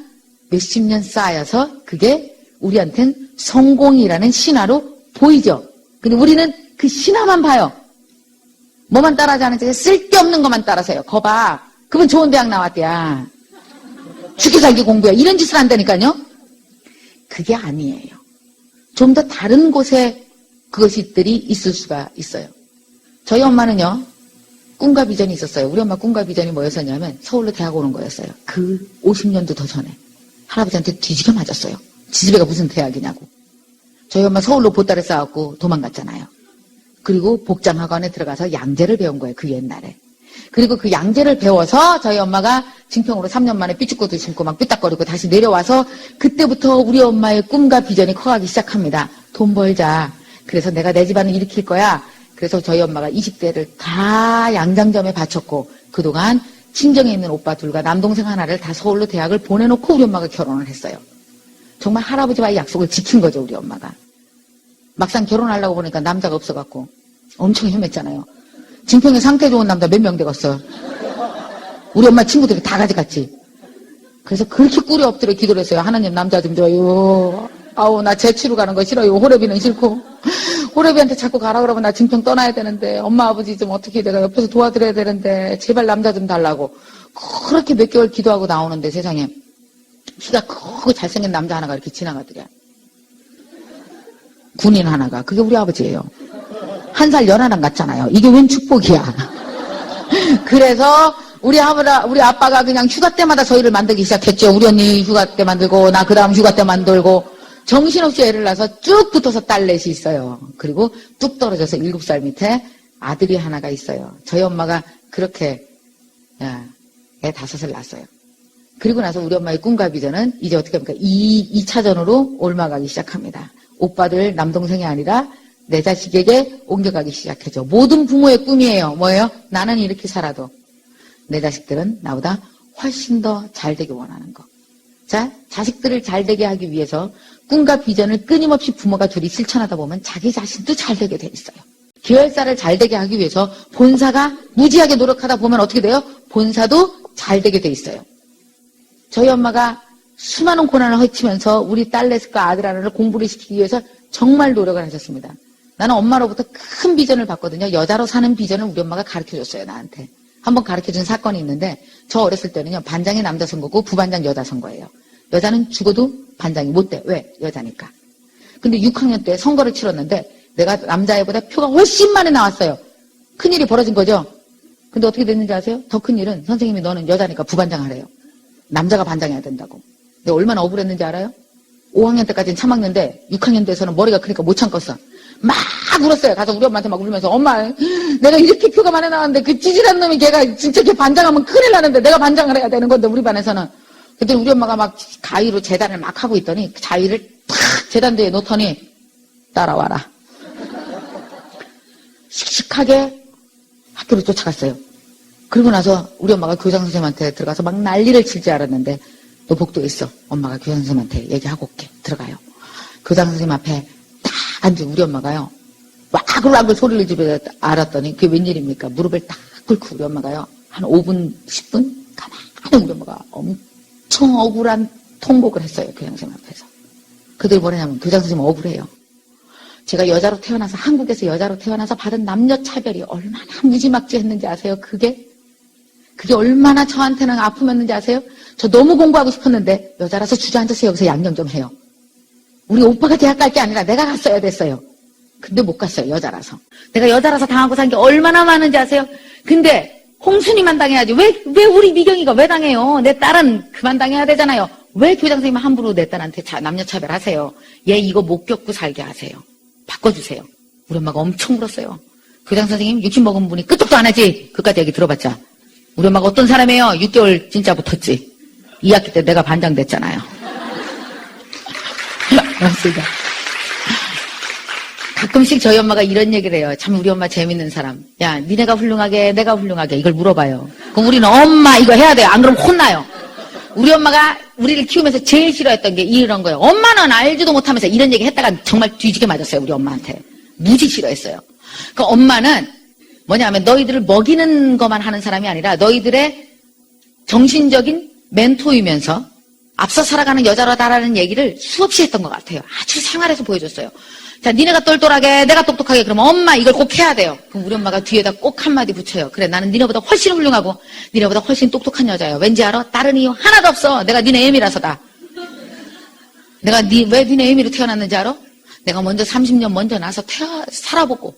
몇십 년 쌓여서 그게 우리한텐 성공이라는 신화로 보이죠. 근데 우리는 그 신화만 봐요. 뭐만 따라하지 않은지 쓸데없는 것만 따라서요. 거봐. 그분 좋은 대학 나왔대야. 죽기 살기 공부야. 이런 짓을 한다니까요. 그게 아니에요. 좀 더 다른 곳에 그것들이 있을 수가 있어요. 저희 엄마는요. 꿈과 비전이 있었어요. 우리 엄마 꿈과 비전이 뭐였었냐면 서울로 대학 오는 거였어요. 그 50년도 더 전에. 할아버지한테 뒤지게 맞았어요. 지집애가 무슨 대학이냐고. 저희 엄마 서울로 보따리 싸갖고 도망갔잖아요. 그리고 복장학원에 들어가서 양재를 배운 거예요. 그 옛날에. 그리고 그 양재를 배워서 저희 엄마가 증평으로 3년 만에 삐죽고도 신고 막 삐딱거리고 다시 내려와서 그때부터 우리 엄마의 꿈과 비전이 커가기 시작합니다. 돈 벌자. 그래서 내가 내 집안을 일으킬 거야. 그래서 저희 엄마가 20대를 다 양장점에 바쳤고 그동안 친정에 있는 오빠 둘과 남동생 하나를 다 서울로 대학을 보내놓고 우리 엄마가 결혼을 했어요. 정말 할아버지와의 약속을 지킨 거죠, 우리 엄마가. 막상 결혼하려고 보니까 남자가 없어갖고 엄청 헤맸잖아요. 증평에 상태 좋은 남자 몇 명 되겠어. 우리 엄마 친구들이 다 가져갔지. 그래서 그렇게 꿀이 엎드려 기도를 했어요. 하나님 남자 좀 줘요. 아우 나 재치로 가는 거 싫어요. 호래비는 싫고. 호래비한테 자꾸 가라 그러면 나 증평 떠나야 되는데 엄마 아버지 좀 어떻게 내가 옆에서 도와드려야 되는데 제발 남자 좀 달라고. 그렇게 몇 개월 기도하고 나오는데 세상에 키가 크고 잘생긴 남자 하나가 이렇게 지나가더래. 군인 하나가. 그게 우리 아버지예요. 한 살 연하랑 같잖아요. 이게 웬 축복이야. 그래서 우리 아빠가 그냥 휴가 때마다 저희를 만들기 시작했죠. 우리 언니 휴가 때 만들고 나 그 다음 휴가 때 만들고 정신없이 애를 낳아서 쭉 붙어서 딸넷이 있어요. 그리고 뚝 떨어져서 7살 밑에 아들이 하나가 있어요. 저희 엄마가 그렇게 애 5을 낳았어요. 그리고 나서 우리 엄마의 꿈과 비전은 이제 어떻게 합니까? 2차전으로 옮아가기 시작합니다. 오빠들 남동생이 아니라 내 자식에게 옮겨가기 시작했죠. 모든 부모의 꿈이에요. 뭐예요? 나는 이렇게 살아도 내 자식들은 나보다 훨씬 더 잘되길 원하는 거. 자, 자식들을 잘되게 하기 위해서 꿈과 비전을 끊임없이 부모가 둘이 실천하다 보면 자기 자신도 잘되게 돼 있어요. 계열사를 잘되게 하기 위해서 본사가 무지하게 노력하다 보면 어떻게 돼요? 본사도 잘되게 돼 있어요. 저희 엄마가 수많은 고난을 헤치면서 우리 딸넷과 아들 하나를 공부를 시키기 위해서 정말 노력을 하셨습니다. 나는 엄마로부터 큰 비전을 봤거든요. 여자로 사는 비전을 우리 엄마가 가르쳐줬어요, 나한테. 한번 가르쳐준 사건이 있는데 저 어렸을 때는요. 반장이 남자 선거고 부반장 여자 선거예요. 여자는 죽어도 반장이 못 돼. 왜? 여자니까. 근데 6학년 때 선거를 치렀는데 내가 남자애보다 표가 훨씬 많이 나왔어요. 큰일이 벌어진 거죠. 근데 어떻게 됐는지 아세요? 더 큰일은 선생님이 너는 여자니까 부반장 하래요. 남자가 반장해야 된다고. 내가 얼마나 억울했는지 알아요? 5학년 때까지는 참았는데 6학년 때에서는 머리가 크니까 못 참겠어. 막 울었어요. 가서 우리 엄마한테 막 울면서 엄마 내가 이렇게 표가 많이 나왔는데 그 찌질한 놈이 걔가 진짜 걔 반장하면 큰일 나는데 내가 반장을 해야 되는 건데 우리 반에서는. 그때 우리 엄마가 막 가위로 재단을 막 하고 있더니 그 자위를 탁 재단대에 놓더니 따라와라. 씩씩하게 학교로 쫓아갔어요. 그러고 나서 우리 엄마가 교장 선생님한테 들어가서 막 난리를 칠 줄 알았는데 너 복도에 있어. 엄마가 교장 선생님한테 얘기하고 올게. 들어가요. 교장 선생님 앞에 딱 앉은 우리 엄마가요. 와글와글 소리를 지르 알았더니 그게 웬일입니까? 무릎을 딱 꿇고 우리 엄마가요. 한 5분, 10분 가만히 우리 엄마가 엄청 억울한 통곡을 했어요. 교장 선생님 앞에서. 그들 뭐냐면 교장 선생님 억울해요. 제가 여자로 태어나서 한국에서 여자로 태어나서 받은 남녀 차별이 얼마나 무지막지했는지 아세요? 그게 얼마나 저한테는 아픔이었는지 아세요? 저 너무 공부하고 싶었는데 여자라서 주저앉아서 여기서 양념 좀 해요. 우리 오빠가 대학 갈 게 아니라 내가 갔어야 됐어요. 근데 못 갔어요. 여자라서. 내가 여자라서 당하고 산 게 얼마나 많은지 아세요? 근데 홍순이만 당해야지. 왜 우리 미경이가 왜 당해요? 내 딸은 그만 당해야 되잖아요. 왜 교장 선생님 함부로 내 딸한테 남녀 차별하세요? 얘 이거 못 겪고 살게 하세요. 바꿔주세요. 우리 엄마가 엄청 울었어요. 교장 선생님 60 먹은 분이 끄떡도 안 하지. 그까지 얘기 들어봤자. 우리 엄마가 어떤 사람이에요? 6개월 진짜 붙었지. 2학기 때 내가 반장 됐잖아요. 맞습니다. 가끔씩 저희 엄마가 이런 얘기를 해요. 참 우리 엄마 재밌는 사람. 야, 니네가 훌륭하게 내가 훌륭하게 이걸 물어봐요. 그럼 우리는 엄마 이거 해야 돼요. 안 그러면 혼나요. 우리 엄마가 우리를 키우면서 제일 싫어했던 게 이런 거예요. 엄마는 알지도 못하면서 이런 얘기 했다가 정말 뒤지게 맞았어요. 우리 엄마한테. 무지 싫어했어요. 그 엄마는 뭐냐면 너희들을 먹이는 것만 하는 사람이 아니라 너희들의 정신적인 멘토이면서 앞서 살아가는 여자라다라는 얘기를 수없이 했던 것 같아요. 아주 생활에서 보여줬어요. 자, 니네가 똘똘하게 내가 똑똑하게 그러면 엄마 이걸 꼭 해야 돼요. 그럼 우리 엄마가 뒤에다 꼭 한마디 붙여요. 그래, 나는 니네보다 훨씬 훌륭하고 니네보다 훨씬 똑똑한 여자예요. 왠지 알아? 다른 이유 하나도 없어. 내가 니네 애미라서다. 내가 왜 니네 애미로 태어났는지 알아? 내가 먼저 30년 먼저 나서 살아보고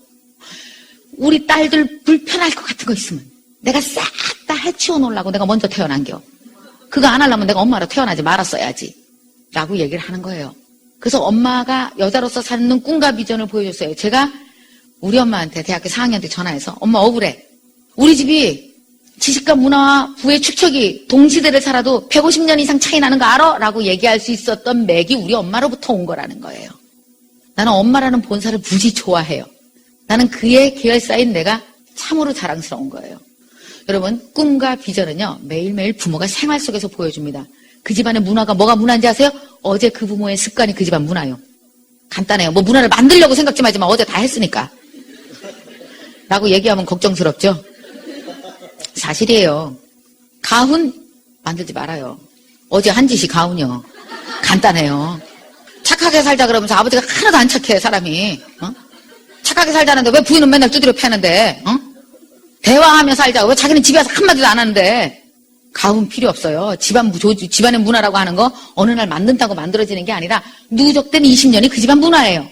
우리 딸들 불편할 것 같은 거 있으면 내가 싹 다 해치워 놓으려고 내가 먼저 태어난겨. 그거 안 하려면 내가 엄마로 태어나지 말았어야지. 라고 얘기를 하는 거예요. 그래서 엄마가 여자로서 사는 꿈과 비전을 보여줬어요. 제가 우리 엄마한테 대학교 4학년 때 전화해서 엄마 억울해. 우리 집이 지식과 문화와 부의 축척이 동시대를 살아도 150년 이상 차이 나는 거 알아? 라고 얘기할 수 있었던 맥이 우리 엄마로부터 온 거라는 거예요. 나는 엄마라는 본사를 무지 좋아해요. 나는 그의 계열사인 내가 참으로 자랑스러운 거예요. 여러분, 꿈과 비전은요, 매일매일 부모가 생활 속에서 보여줍니다. 그 집안의 문화가 뭐가 문화인지 아세요? 어제 그 부모의 습관이 그 집안 문화예요. 간단해요. 뭐 문화를 만들려고 생각 좀 하지만 어제 다 했으니까. 라고 얘기하면 걱정스럽죠? 사실이에요. 가훈 만들지 말아요. 어제 한 짓이 가훈이요. 간단해요. 착하게 살자 그러면서 아버지가 하나도 안 착해, 사람이. 착하게 살자는데 왜 부인은 맨날 두드려 패는데? 대화하며 살자. 왜 자기는 집에 와서 한마디도 안 하는데? 가훈 필요 없어요. 집안의 문화라고 하는 거 어느 날 만든다고 만들어지는 게 아니라 누적된 20년이 그 집안 문화예요.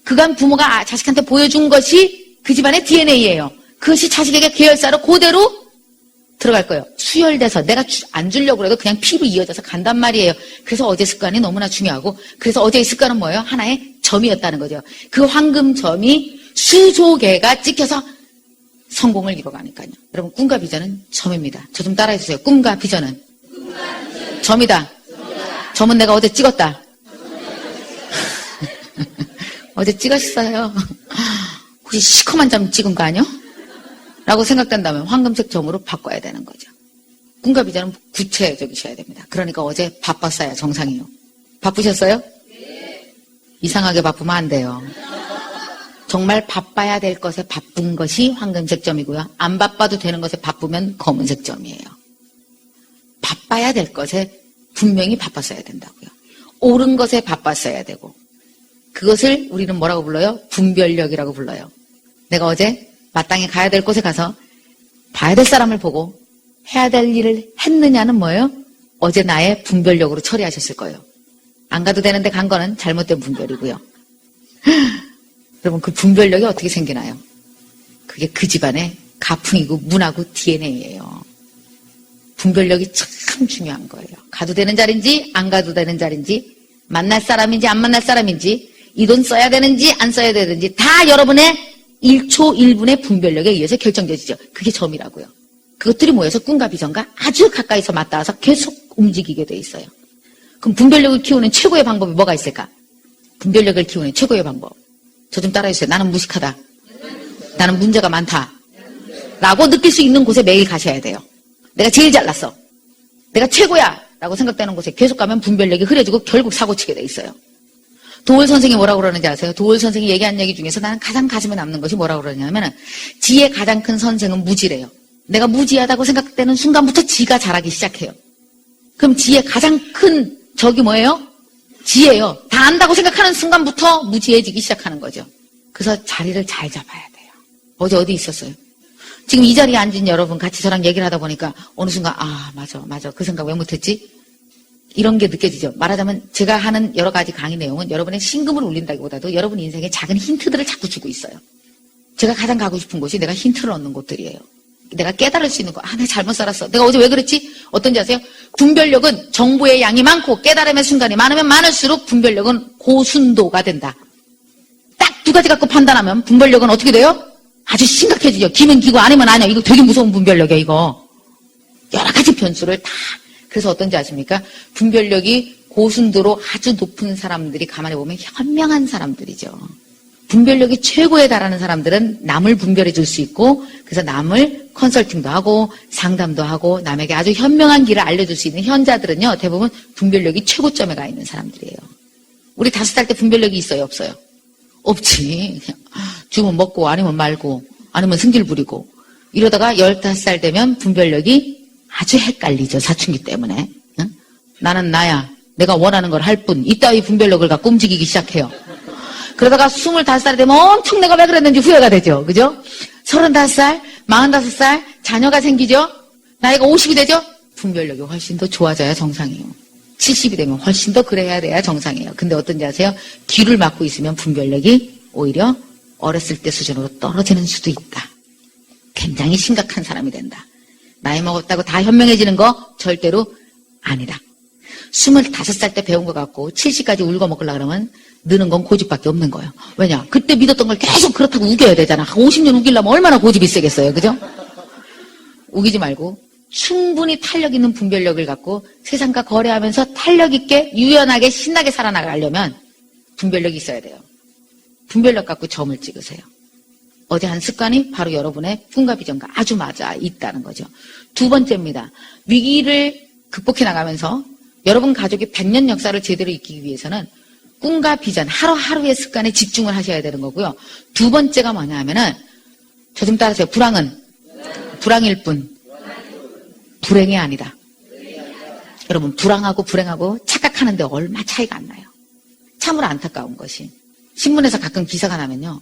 그간 부모가 자식한테 보여준 것이 그 집안의 DNA예요. 그것이 자식에게 계열사로 그대로 들어갈 거예요. 수혈돼서 내가 안 주려고 해도 그냥 피로 이어져서 간단 말이에요. 그래서 어제 습관이 너무나 중요하고 그래서 어제의 습관은 뭐예요? 하나의 점이었다는 거죠. 그 황금점이 수조 개가 찍혀서 성공을 이뤄가니까요. 여러분, 꿈과 비전은 점입니다. 저 좀 따라해주세요. 꿈과 비전은 점이다. 점은 내가 어제 찍었다. 어제 찍었어요. 혹시 시커먼 점 찍은 거 아니요? 라고 생각된다면 황금색 점으로 바꿔야 되는 거죠. 꿈과 비전은 구체적이셔야 됩니다. 그러니까 어제 바빴어야 정상이에요. 바쁘셨어요? 네. 이상하게 바쁘면 안 돼요. 정말 바빠야 될 것에 바쁜 것이 황금색 점이고요. 안 바빠도 되는 것에 바쁘면 검은색 점이에요. 바빠야 될 것에 분명히 바빴어야 된다고요. 옳은 것에 바빴어야 되고 그것을 우리는 뭐라고 불러요? 분별력이라고 불러요. 내가 어제 마땅히 가야 될 곳에 가서 봐야 될 사람을 보고 해야 될 일을 했느냐는 뭐예요? 어제 나의 분별력으로 처리하셨을 거예요. 안 가도 되는데 간 거는 잘못된 분별이고요. 여러분, 그 분별력이 어떻게 생기나요? 그게 그 집안의 가풍이고 문화고 DNA예요. 분별력이 참 중요한 거예요. 가도 되는 자리인지 안 가도 되는 자리인지 만날 사람인지 안 만날 사람인지 이 돈 써야 되는지 안 써야 되는지 다 여러분의 1초 1분의 분별력에 의해서 결정되지죠. 그게 점이라고요. 그것들이 모여서 꿈과 비전과 아주 가까이서 맞닿아서 계속 움직이게 돼 있어요. 그럼 분별력을 키우는 최고의 방법이 뭐가 있을까? 분별력을 키우는 최고의 방법. 저 좀 따라해주세요. 나는 무식하다. 나는 문제가 많다. 라고 느낄 수 있는 곳에 매일 가셔야 돼요. 내가 제일 잘났어. 내가 최고야. 라고 생각되는 곳에 계속 가면 분별력이 흐려지고 결국 사고치게 돼 있어요. 도올 선생이 뭐라고 그러는지 아세요? 도올 선생이 얘기한 얘기 중에서 나는 가장 가슴에 남는 것이 뭐라고 그러냐면은 지의 가장 큰 선생은 무지래요. 내가 무지하다고 생각되는 순간부터 지가 자라기 시작해요. 그럼 지의 가장 큰 적이 뭐예요? 지예요. 다 안다고 생각하는 순간부터 무지해지기 시작하는 거죠. 그래서 자리를 잘 잡아야 돼요. 어제 어디 있었어요? 지금 이 자리에 앉은 여러분 같이 저랑 얘기를 하다 보니까 어느 순간 맞아 그 생각 왜 못했지? 이런 게 느껴지죠. 말하자면 제가 하는 여러 가지 강의 내용은 여러분의 심금을 울린다기보다도 여러분 인생에 작은 힌트들을 자꾸 주고 있어요. 제가 가장 가고 싶은 곳이 내가 힌트를 얻는 곳들이에요. 내가 깨달을 수 있는 거. 내가 잘못 살았어. 내가 어제 왜 그랬지? 어떤지 아세요? 분별력은 정보의 양이 많고 깨달음의 순간이 많으면 많을수록 분별력은 고순도가 된다. 딱 두 가지 갖고 판단하면 분별력은 어떻게 돼요? 아주 심각해지죠. 기면 기고 아니면 아니야. 이거 되게 무서운 분별력이야, 이거. 여러 가지 변수를 다. 그래서 어떤지 아십니까? 분별력이 고순도로 아주 높은 사람들이 가만히 보면 현명한 사람들이죠. 분별력이 최고에 달하는 사람들은 남을 분별해 줄 수 있고 그래서 남을 컨설팅도 하고 상담도 하고 남에게 아주 현명한 길을 알려줄 수 있는 현자들은요. 대부분 분별력이 최고점에 가 있는 사람들이에요. 우리 5살 때 분별력이 있어요? 없어요? 없지. 그냥 주면 먹고 아니면 말고 아니면 승질 부리고 이러다가 15살 되면 분별력이 아주 헷갈리죠. 사춘기 때문에. 응? 나는 나야. 내가 원하는 걸 할 뿐. 이따위 분별력을 갖고 움직이기 시작해요. 그러다가 25살이 되면 엄청 내가 왜 그랬는지 후회가 되죠. 그죠? 35살, 45살, 자녀가 생기죠? 나이가 50이 되죠? 분별력이 훨씬 더 좋아져야 정상이에요. 70이 되면 훨씬 더 그래야 돼야 정상이에요. 근데 어떤지 아세요? 귀를 막고 있으면 분별력이 오히려 어렸을 때 수준으로 떨어지는 수도 있다. 굉장히 심각한 사람이 된다. 나이 먹었다고 다 현명해지는 거 절대로 아니다. 25살 때 배운 거 갖고 70까지 울고 먹으려고 그러면 느는 건 고집밖에 없는 거예요. 왜냐? 그때 믿었던 걸 계속 그렇다고 우겨야 되잖아. 50년 우기려면 얼마나 고집이 세겠어요. 그죠? 우기지 말고 충분히 탄력 있는 분별력을 갖고 세상과 거래하면서 탄력 있게 유연하게 신나게 살아나가려면 분별력이 있어야 돼요. 분별력 갖고 점을 찍으세요. 어제 한 습관이 바로 여러분의 꿈과 비전과 아주 맞아 있다는 거죠. 두 번째입니다. 위기를 극복해 나가면서 여러분 가족이 100년 역사를 제대로 익히기 위해서는 꿈과 비전, 하루하루의 습관에 집중을 하셔야 되는 거고요. 두 번째가 뭐냐 하면은, 저 좀 따라하세요. 불황은 불황일 뿐, 불행이 아니다. 여러분, 불황하고 불행하고 착각하는데 얼마 차이가 안 나요. 참으로 안타까운 것이. 신문에서 가끔 기사가 나면요.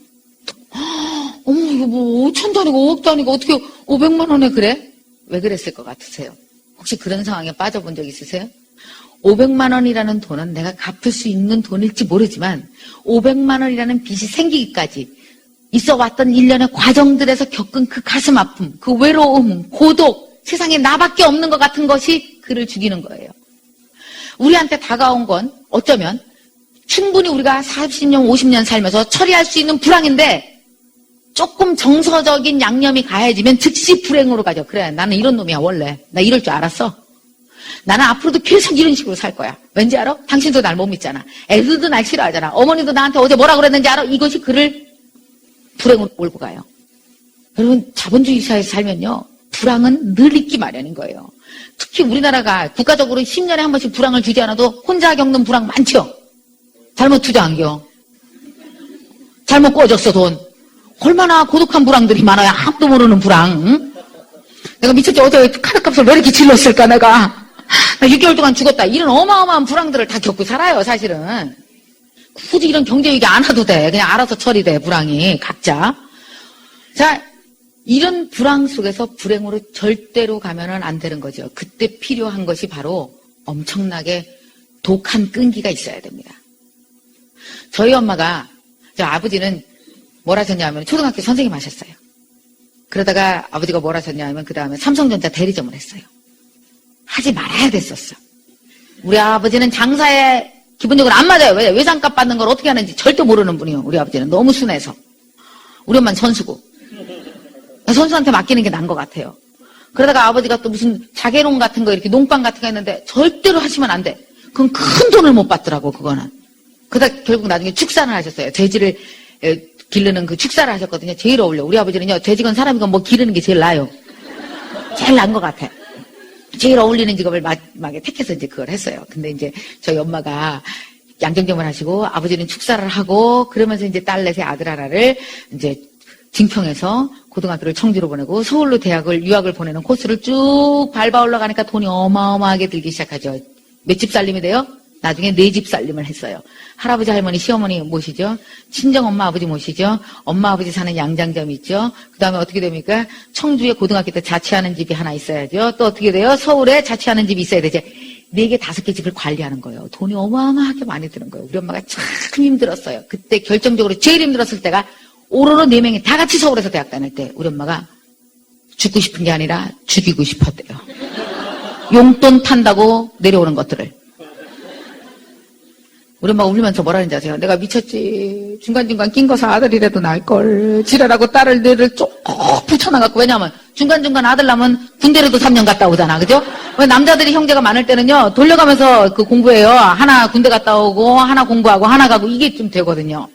어머, 이거 뭐 5천도 아니고 5억도 아니고 어떻게 500만 원에 그래? 왜 그랬을 것 같으세요? 혹시 그런 상황에 빠져본 적 있으세요? 500만 원이라는 돈은 내가 갚을 수 있는 돈일지 모르지만 500만 원이라는 빚이 생기기까지 있어 왔던 일련의 과정들에서 겪은 그 가슴 아픔, 그 외로움, 고독, 세상에 나밖에 없는 것 같은 것이 그를 죽이는 거예요. 우리한테 다가온 건 어쩌면 충분히 우리가 40년, 50년 살면서 처리할 수 있는 불황인데 조금 정서적인 양념이 가해지면 즉시 불행으로 가죠. 그래, 나는 이런 놈이야 원래. 나 이럴 줄 알았어. 나는 앞으로도 계속 이런 식으로 살 거야. 왠지 알아? 당신도 날 못 믿잖아. 애들도 날 싫어하잖아. 어머니도 나한테 어제 뭐라 그랬는지 알아? 이것이 그를 불행으로 몰고 가요. 여러분, 자본주의 사회에서 살면요. 불황은 늘 있기 마련인 거예요. 특히 우리나라가 국가적으로 10년에 한 번씩 불황을 주지 않아도 혼자 겪는 불황 많죠? 잘못 투자 안 겨. 잘못 꿔줬어, 돈. 얼마나 고독한 불황들이 많아요. 아무도 모르는 불황. 응? 내가 미쳤지. 어제 카드값을 왜 이렇게 질렀을까, 내가. 나 6개월 동안 죽었다. 이런 어마어마한 불황들을 다 겪고 살아요, 사실은. 굳이 이런 경제 위기 안 와도 돼. 그냥 알아서 처리돼, 불황이. 각자. 자, 이런 불황 속에서 불행으로 절대로 가면은 안 되는 거죠. 그때 필요한 것이 바로 엄청나게 독한 끈기가 있어야 됩니다. 저희 엄마가, 저 아버지는 뭘 하셨냐 하면 초등학교 선생님 하셨어요. 그러다가 아버지가 뭘 하셨냐 하면 그 다음에 삼성전자 대리점을 했어요. 하지 말아야 됐었어. 우리 아버지는 장사에 기본적으로 안 맞아요. 왜? 외상값 받는 걸 어떻게 하는지 절대 모르는 분이요. 우리 아버지는 너무 순해서. 우리 엄마는 선수고. 선수한테 맡기는 게 나은 것 같아요. 그러다가 아버지가 또 무슨 자개농 같은 거 이렇게 농방 같은 거 했는데 절대로 하시면 안 돼. 그건 큰 돈을 못 받더라고, 그거는. 그러다 결국 나중에 축산을 하셨어요. 돼지를 기르는 그 축사를 하셨거든요. 제일 어울려. 우리 아버지는요, 돼지건 사람이건 뭐 기르는 게 제일 나아요. 제일 나은 것 같아. 제일 어울리는 직업을 마지막에 택해서 이제 그걸 했어요. 근데 이제 저희 엄마가 양정점을 하시고 아버지는 축사를 하고 그러면서 이제 딸 넷의 아들 하나를 이제 증평에서 고등학교를 청주로 보내고 서울로 유학을 보내는 코스를 쭉 밟아 올라가니까 돈이 어마어마하게 들기 시작하죠. 몇 집 살림이 돼요? 나중에 4집 살림을 했어요. 할아버지, 할머니, 시어머니 모시죠. 친정 엄마, 아버지 모시죠. 엄마, 아버지 사는 양장점 있죠. 그 다음에 어떻게 됩니까? 청주에 고등학교 때 자취하는 집이 하나 있어야죠. 또 어떻게 돼요? 서울에 자취하는 집이 있어야 되죠. 4개, 5개 집을 관리하는 거예요. 돈이 어마어마하게 많이 드는 거예요. 우리 엄마가 참 힘들었어요. 그때 결정적으로 제일 힘들었을 때가 오로로 4명이 다 같이 서울에서 대학 다닐 때 우리 엄마가 죽고 싶은 게 아니라 죽이고 싶었대요. 용돈 탄다고 내려오는 것들을. 우리 엄마가 울면서 뭐라 하는지 아세요? 내가 미쳤지. 중간중간 낀 거사 아들이라도 날걸. 지랄하고 딸을 뇌를 쭉 붙여놔갖고. 왜냐면 중간중간 아들 낳으면 군대로도 3년 갔다 오잖아. 그죠? 왜 남자들이 형제가 많을 때는요. 돌려가면서 그 공부해요. 하나 군대 갔다 오고 하나 공부하고 하나 가고 이게 좀 되거든요.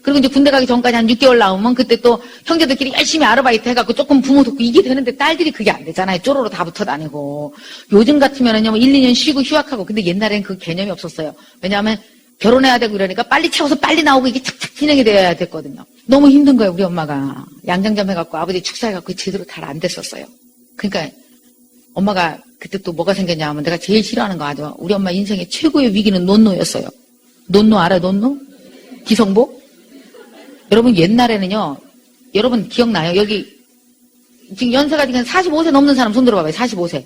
그리고 이제 군대 가기 전까지 한 6개월 나오면 그때 또 형제들끼리 열심히 아르바이트 해갖고 조금 부모 돕고 이게 되는데 딸들이 그게 안 되잖아요. 쪼로로 다 붙어 다니고. 요즘 같으면은요, 1, 2년 쉬고 휴학하고. 근데 옛날엔 그 개념이 없었어요. 왜냐하면 결혼해야 되고 이러니까 빨리 채워서 빨리 나오고 이게 착착 진행이 돼야 됐거든요. 너무 힘든 거예요, 우리 엄마가. 양장점 해갖고 아버지 축사해갖고 제대로 잘 안 됐었어요. 그러니까 엄마가 그때 또 뭐가 생겼냐 하면 내가 제일 싫어하는 거 아죠. 우리 엄마 인생의 최고의 위기는 논노였어요. 논노 알아요, 논노? 기성복? 여러분 옛날에는요. 여러분 기억나요? 여기 지금 연세가 지금 45세 넘는 사람 손 들어봐봐요. 45세.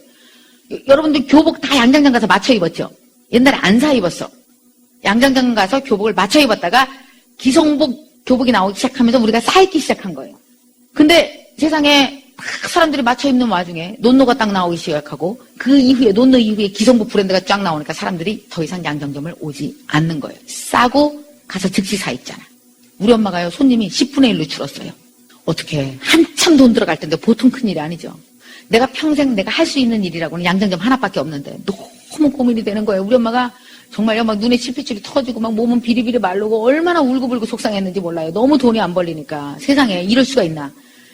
여러분들 교복 다 양장장 가서 맞춰 입었죠? 옛날에 안 사 입었어. 양장장 가서 교복을 맞춰 입었다가 기성복 교복이 나오기 시작하면서 우리가 사 입기 시작한 거예요. 근데 세상에 막 사람들이 맞춰 입는 와중에 논노가 딱 나오기 시작하고 그 이후에 논노 이후에 기성복 브랜드가 쫙 나오니까 사람들이 더 이상 양장점을 오지 않는 거예요. 싸고 가서 즉시 사 입잖아. 우리 엄마가요, 손님이 10분의 1로 줄었어요. 어떻게 한참 돈 들어갈 텐데 보통 큰일이 아니죠. 내가 평생 내가 할 수 있는 일이라고는 양장점 하나밖에 없는데 너무 고민이 되는 거예요. 우리 엄마가 정말요, 막 눈에 실핏줄이 터지고 막 몸은 비리비리 마르고 얼마나 울고불고 속상했는지 몰라요. 너무 돈이 안 벌리니까. 세상에 이럴 수가 있나.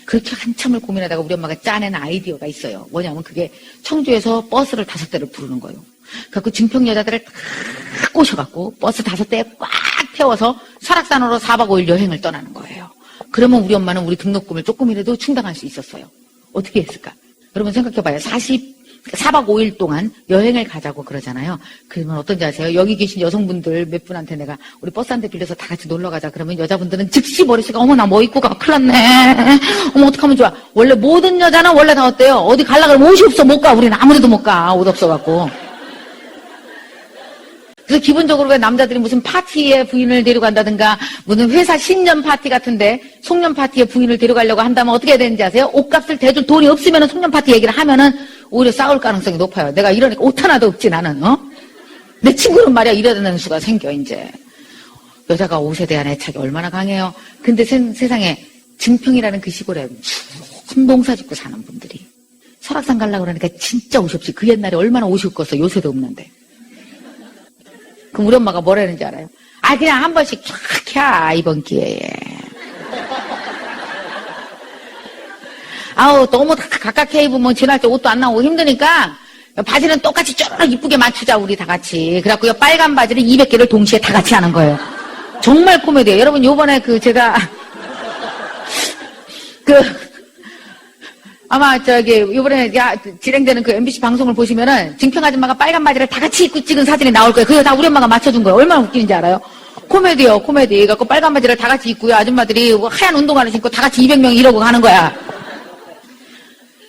그렇게 한참을 고민하다가 우리 엄마가 짜낸 아이디어가 있어요. 뭐냐면 그게 청주에서 버스를 5대를 부르는 거예요. 그래갖고 증평 여자들을 딱 꼬셔갖고 버스 5대에 꽉 태워서 설악산으로 4박 5일 여행을 떠나는 거예요. 그러면 우리 엄마는 우리 등록금을 조금이라도 충당할 수 있었어요. 어떻게 했을까? 여러분 생각해봐요. 4박 5일 동안 여행을 가자고 그러잖아요. 그러면 어떤지 아세요? 여기 계신 여성분들 몇 분한테 내가 우리 버스 한 대 빌려서 다 같이 놀러 가자. 그러면 여자분들은 즉시 머릿속에 어머 나 뭐 입고 가. 큰일 났네. 어머 어떡하면 좋아. 원래 모든 여자는 원래 다 어때요? 어디 갈라 그러면 옷이 없어 못 가. 우리는 아무데도 못 가. 옷 없어갖고. 그래서 기본적으로 왜 남자들이 무슨 파티에 부인을 데려간다든가 무슨 회사 신년 파티 같은데 송년 파티에 부인을 데려가려고 한다면 어떻게 해야 되는지 아세요? 옷값을 대줄 돈이 없으면 송년 파티 얘기를 하면은 오히려 싸울 가능성이 높아요. 내가 이러니까 옷 하나도 없지 나는. 내 친구는 말이야 이러는 수가 생겨 이제. 여자가 옷에 대한 애착이 얼마나 강해요. 근데 세상에 증평이라는 그 시골에 큰 농사 짓고 사는 분들이 설악산 가려고 그러니까 진짜 옷이 없이 그 옛날에 얼마나 옷이 없겠어. 요새도 없는데. 그럼 우리 엄마가 뭐라 했는지 알아요? 아 그냥 한 번씩 쫙 해 이번 기회에. 아우 너무 가깝게 입으면 지날 때 옷도 안 나오고 힘드니까 바지는 똑같이 쪼르륵 이쁘게 맞추자 우리 다 같이. 그래갖고 빨간 바지를 200개를 동시에 다 같이 하는 거예요. 정말 코미디예요. 여러분 요번에 제가 아마 이번에 진행되는 그 MBC 방송을 보시면은 증평 아줌마가 빨간 바지를 다 같이 입고 찍은 사진이 나올 거예요. 그거 다 우리 엄마가 맞춰준 거예요. 얼마나 웃기는지 알아요? 코미디요, 코미디. 그래갖고 빨간 바지를 다 같이 입고요. 아줌마들이 하얀 운동화를 신고 다 같이 200명 이러고 가는 거야.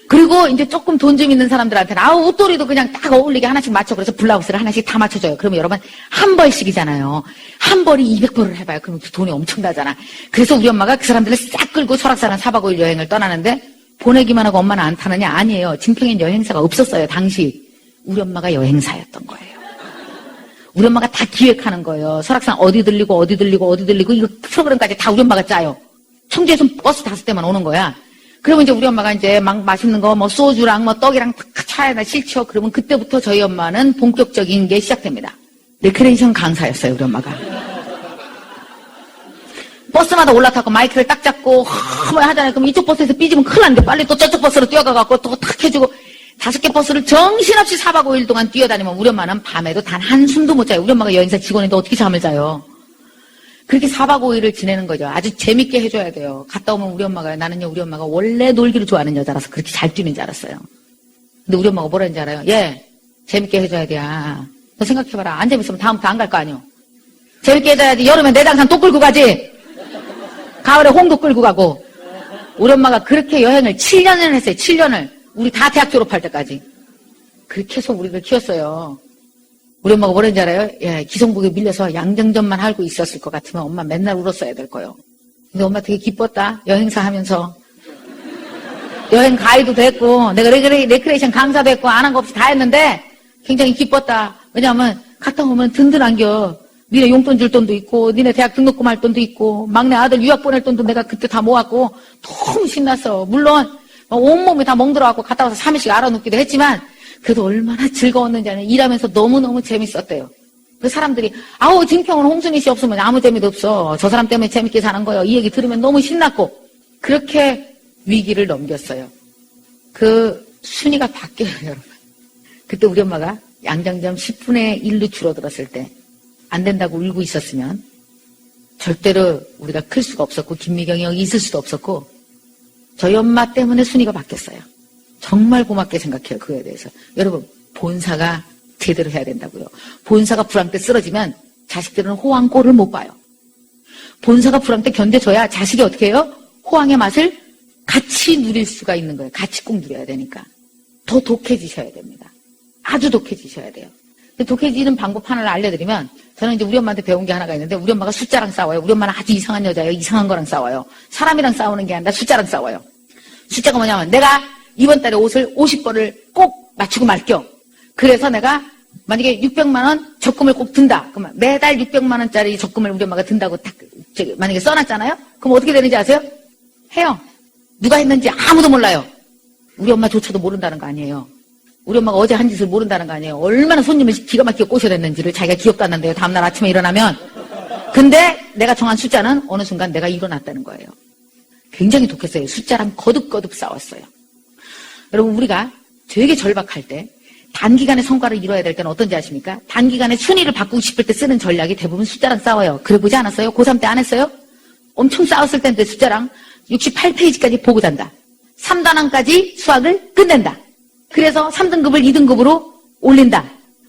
그리고 이제 조금 돈 좀 있는 사람들한테는 옷도리도 그냥 딱 어울리게 하나씩 맞춰. 그래서 블라우스를 하나씩 다 맞춰줘요. 그러면 여러분 한 벌씩이잖아요. 한 벌이 200벌을 해봐요. 그러면 돈이 엄청나잖아. 그래서 우리 엄마가 그 사람들을 싹 끌고 설악산을 4박 5일 여행을 떠나는데 보내기만 하고 엄마는 안 타느냐? 아니에요. 증평엔 여행사가 없었어요. 당시. 우리 엄마가 여행사였던 거예요. 우리 엄마가 다 기획하는 거예요. 설악산 어디 들리고 어디 들리고 어디 들리고 이거 프로그램까지 다 우리 엄마가 짜요. 청주에서 버스 5대만 오는 거야. 그러면 이제 우리 엄마가 이제 막 맛있는 거 뭐 소주랑 뭐 떡이랑 탁 차에다 실쳐. 그러면 그때부터 저희 엄마는 본격적인 게 시작됩니다. 레크레이션 강사였어요. 우리 엄마가. 버스마다 올라타고 마이크를 딱 잡고 뭐 하잖아요. 그럼 이쪽 버스에서 삐지면 큰일 나는데 빨리 또 저쪽 버스로 뛰어가갖고 또 탁 해주고 5개 버스를 정신없이 4박 5일 동안 뛰어다니면 우리 엄마는 밤에도 단 한숨도 못 자요. 우리 엄마가 여행사 직원인데 어떻게 잠을 자요. 그렇게 4박 5일을 지내는 거죠. 아주 재밌게 해줘야 돼요. 갔다 오면 우리 엄마가 나는요 우리 엄마가 원래 놀기를 좋아하는 여자라서 그렇게 잘 뛰는 줄 알았어요. 근데 우리 엄마가 뭐라는지 알아요? 예, 재밌게 해줘야 돼. 너 생각해봐라. 안 재밌으면 다음부터 안 갈 거 아니오. 재밌게 해줘야지. 여름에 내장산 또 끌고 가지. 가을에 홍도 끌고 가고. 우리 엄마가 그렇게 여행을 7년을 했어요. 7년을. 우리 다 대학 졸업할 때까지. 그렇게 해서 우리를 키웠어요. 우리 엄마가 뭐라는지 알아요? 예, 기성복에 밀려서 양정점만 알고 있었을 것 같으면 엄마 맨날 울었어야 될 거예요. 근데 엄마 되게 기뻤다. 여행사 하면서. 여행 가이드도 했고, 내가 레크레이션 강사도 했고, 안 한 거 없이 다 했는데, 굉장히 기뻤다. 왜냐하면, 갔다 오면 든든한겨. 니네 용돈 줄 돈도 있고, 니네 대학 등록금 할 돈도 있고, 막내 아들 유학 보낼 돈도 내가 그때 다 모았고, 너무 신났어. 물론, 온몸이 다 멍들어갖고 갔다 와서 3일씩 알아눕기도 했지만, 그래도 얼마나 즐거웠는지 아는 일하면서 너무너무 재밌었대요. 그 사람들이 아우 증평은 홍순희 씨 없으면 아무 재미도 없어. 저 사람 때문에 재밌게 사는 거예요. 이 얘기 들으면 너무 신났고 그렇게 위기를 넘겼어요. 그 순위가 바뀌어요, 여러분. 그때 우리 엄마가 양장점 10분의 1로 줄어들었을 때 안 된다고 울고 있었으면 절대로 우리가 클 수가 없었고 김미경이 여기 있을 수도 없었고 저희 엄마 때문에 순위가 바뀌었어요. 정말 고맙게 생각해요. 그거에 대해서. 여러분 본사가 제대로 해야 된다고요. 본사가 불황 때 쓰러지면 자식들은 호황 꼴을 못 봐요. 본사가 불황 때 견뎌줘야 자식이 어떻게 해요? 호황의 맛을 같이 누릴 수가 있는 거예요. 같이 꼭 누려야 되니까. 더 독해지셔야 됩니다. 아주 독해지셔야 돼요. 독해지는 방법 하나를 알려드리면 저는 이제 우리 엄마한테 배운 게 하나가 있는데 우리 엄마가 숫자랑 싸워요. 우리 엄마는 아주 이상한 여자예요. 이상한 거랑 싸워요. 사람이랑 싸우는 게 아니라 숫자랑 싸워요. 숫자가 뭐냐면 내가 이번 달에 옷을 50벌을 꼭 맞추고 말겨. 그래서 내가 만약에 600만 원 적금을 꼭 든다. 그러면 매달 600만 원짜리 적금을 우리 엄마가 든다고 딱 만약에 써놨잖아요. 그럼 어떻게 되는지 아세요? 해요. 누가 했는지 아무도 몰라요. 우리 엄마조차도 모른다는 거 아니에요. 우리 엄마가 어제 한 짓을 모른다는 거 아니에요. 얼마나 손님을 기가 막히게 꼬셔댔는지를 자기가 기억도 안 난대요. 다음날 아침에 일어나면. 근데 내가 정한 숫자는 어느 순간 내가 일어났다는 거예요. 굉장히 독했어요. 숫자랑 거듭거듭 싸웠어요. 여러분 우리가 되게 절박할 때 단기간에 성과를 이뤄야 될 때는 어떤지 아십니까? 단기간에 순위를 바꾸고 싶을 때 쓰는 전략이 대부분 숫자랑 싸워요. 그래 보지 않았어요? 고3 때 안 했어요? 엄청 싸웠을 텐데 숫자랑 68페이지까지 보고 잔다. 3단원까지 수학을 끝낸다. 그래서 3등급을 2등급으로 올린다.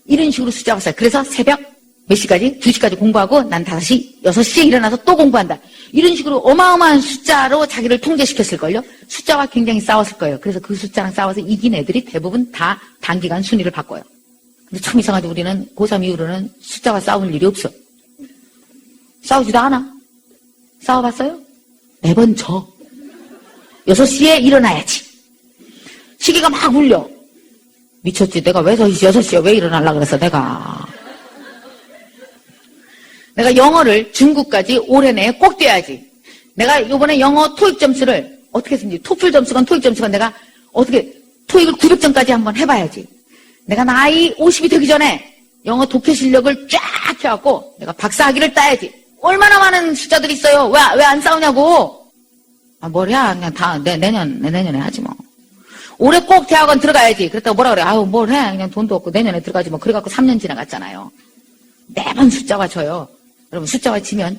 이런 식으로 숫자가 써요. 그래서 새벽 몇 시까지? 2시까지 공부하고 난 5시, 6시에 일어나서 또 공부한다. 이런 식으로 어마어마한 숫자로 자기를 통제시켰을걸요? 숫자와 굉장히 싸웠을 거예요. 그래서 그 숫자랑 싸워서 이긴 애들이 대부분 다 단기간 순위를 바꿔요. 근데 참 이상하죠. 우리는 고3 이후로는 숫자와 싸울 일이 없어. 싸우지도 않아. 싸워봤어요? 매번 져. 6시에 일어나야지. 시계가 막 울려. 미쳤지. 내가 왜 6시에 왜 일어나려고 그래서 내가 영어를 중국까지 올해 내에 꼭 떼야지. 내가 이번에 영어 토익 점수를 어떻게 했는지 토플 점수건 토익 점수건 내가 어떻게 토익을 900점까지 한번 해봐야지. 내가 나이 50이 되기 전에 영어 독해 실력을 쫙 해갖고 내가 박사학위를 따야지. 얼마나 많은 숫자들이 있어요. 왜 안 싸우냐고. 아, 뭘 해. 그냥 다 내년에 하지 뭐. 올해 꼭 대학원 들어가야지. 그랬다가 뭐라 그래. 아유 뭘 해. 그냥 돈도 없고 내년에 들어가지 뭐. 그래갖고 3년 지나갔잖아요. 매번 숫자와 져요. 여러분 숫자와 지면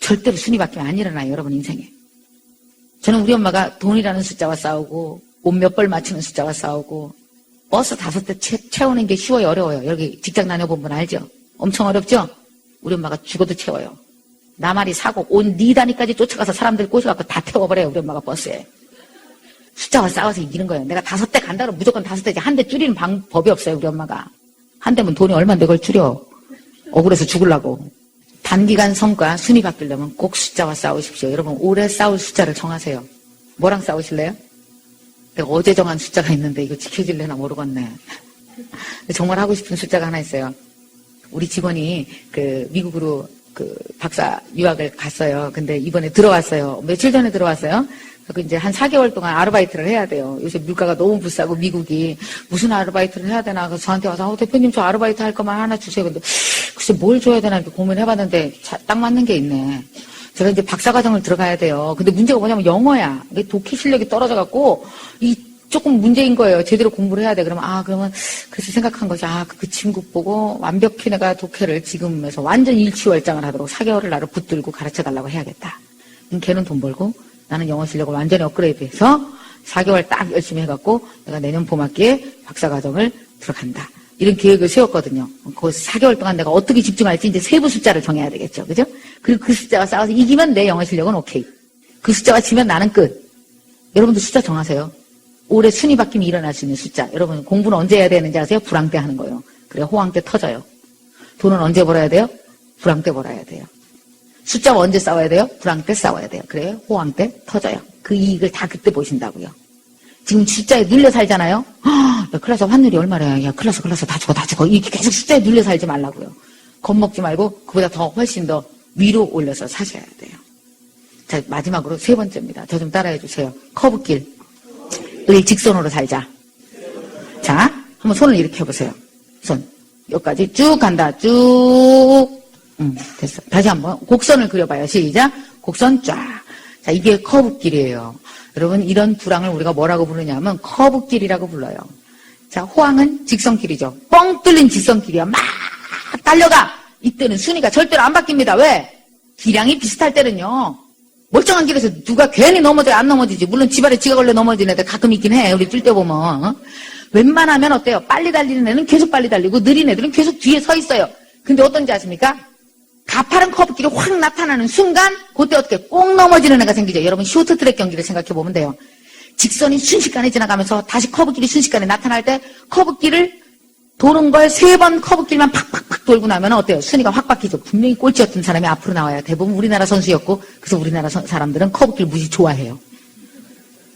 절대로 순위 바뀌면 안 일어나요. 여러분 인생에. 저는 우리 엄마가 돈이라는 숫자와 싸우고 옷 몇 벌 맞추는 숫자와 싸우고 버스 5대 채우는 게 쉬워요 어려워요? 여기 직장 다녀본 분 알죠? 엄청 어렵죠? 우리 엄마가 죽어도 채워요. 나말이 사고 옷 4단위까지 쫓아가서 사람들 꼬셔갖고 다 태워버려요. 우리 엄마가 버스에. 숫자와 싸워서 이기는 거예요. 내가 5대 간다 그러면 무조건 5대지. 한 대 줄이는 방법이 없어요. 우리 엄마가. 한 대면 돈이 얼마인데 그걸 줄여. 억울해서 죽으려고. 단기간 성과 순위 바뀌려면 꼭 숫자와 싸우십시오. 여러분 오래 싸울 숫자를 정하세요. 뭐랑 싸우실래요? 내가 어제 정한 숫자가 있는데 이거 지켜질려나 모르겠네. 정말 하고 싶은 숫자가 하나 있어요. 우리 직원이 미국으로 박사 유학을 갔어요. 근데 이번에 들어왔어요. 며칠 전에 들어왔어요. 그래서 이제 한 4개월 동안 아르바이트를 해야 돼요. 요새 물가가 너무 비싸고 미국이 무슨 아르바이트를 해야 되나. 그래서 저한테 와서 대표님 저 아르바이트 할 거만 하나 주세요. 근데 글쎄 뭘 줘야 되나 이렇게 고민해봤는데 딱 맞는 게 있네. 제가 이제 박사과정을 들어가야 돼요. 근데 문제가 뭐냐면 영어야. 이게 독해 실력이 떨어져갖고, 조금 문제인 거예요. 제대로 공부를 해야 돼. 그러면, 그래서 생각한 것이, 그 친구 보고 완벽히 내가 독해를 지금에서 완전 일취월장을 하도록 4개월을 나를 붙들고 가르쳐 달라고 해야겠다. 걔는 돈 벌고, 나는 영어 실력을 완전히 업그레이드해서 4개월 딱 열심히 해갖고, 내가 내년 봄학기에 박사과정을 들어간다. 이런 계획을 세웠거든요. 그 4개월 동안 내가 어떻게 집중할지 이제 세부 숫자를 정해야 되겠죠. 그죠? 그리고 그 숫자가 싸워서 이기면 내 영어 실력은 오케이. 그 숫자가 지면 나는 끝. 여러분도 숫자 정하세요. 올해 순위 바뀜이 일어날 수 있는 숫자. 여러분 공부는 언제 해야 되는지 아세요? 불황 때 하는 거예요. 그래 호황 때 터져요. 돈은 언제 벌어야 돼요? 불황 때 벌어야 돼요. 숫자와 언제 싸워야 돼요? 불황 때 싸워야 돼요. 그래 호황 때 터져요. 그 이익을 다 그때 보신다고요. 지금 숫자에 눌려 살잖아요. 야, 큰일 났어. 환율이 얼마래. 야, 큰일 났어. 다 죽어. 이렇게 계속 숫자에 눌려 살지 말라고요. 겁먹지 말고 그보다 더 훨씬 더 위로 올려서 사셔야 돼요. 자, 마지막으로 3번째입니다. 저 좀 따라해 주세요. 커브길. 을 직선으로 살자. 자, 한번 손을 이렇게 해보세요. 손. 여기까지 쭉 간다. 쭉. 됐어. 다시 한번 곡선을 그려봐요. 시작. 곡선 쫙. 자, 이게 커브길이에요. 여러분, 이런 불황을 우리가 뭐라고 부르냐면 커브길이라고 불러요. 자, 호황은 직선길이죠. 뻥 뚫린 직선길이야. 막 달려가. 이때는 순위가 절대로 안 바뀝니다. 왜? 기량이 비슷할 때는요. 멀쩡한 길에서 누가 괜히 넘어져야 안 넘어지지. 물론 집안에 지가 걸려 넘어지는 애들 가끔 있긴 해. 우리 뛸 때 보면. 웬만하면 어때요? 빨리 달리는 애는 계속 빨리 달리고 느린 애들은 계속 뒤에 서 있어요. 근데 어떤지 아십니까? 가파른 커브길이 확 나타나는 순간 그때 어떻게 꼭 넘어지는 애가 생기죠. 여러분 쇼트트랙 경기를 생각해 보면 돼요. 직선이 순식간에 지나가면서 다시 커브길이 순식간에 나타날 때 커브길을 도는 걸 3번 커브길만 팍팍팍 돌고 나면 어때요? 순위가 확 바뀌죠. 분명히 꼴찌였던 사람이 앞으로 나와요. 대부분 우리나라 선수였고 그래서 우리나라 사람들은 커브길 무지 좋아해요.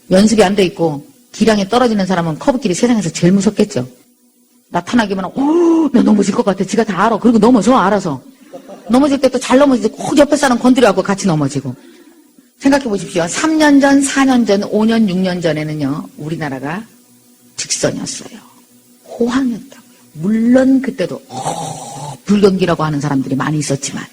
연습이 안 돼 있고 기량이 떨어지는 사람은 커브길이 세상에서 제일 무섭겠죠. 나타나기만 하고 나 넘어질 것 같아. 지가 다 알아. 그리고 넘어져 알아서. 넘어질 때 또 잘 넘어지지. 꼭 옆에 사람 건드려갖고 같이 넘어지고. 생각해 보십시오. 3년 전, 4년 전, 5년, 6년 전에는요. 우리나라가 직선이었어요. 호황이었다고요. 물론 그때도 불경기라고 하는 사람들이 많이 있었지만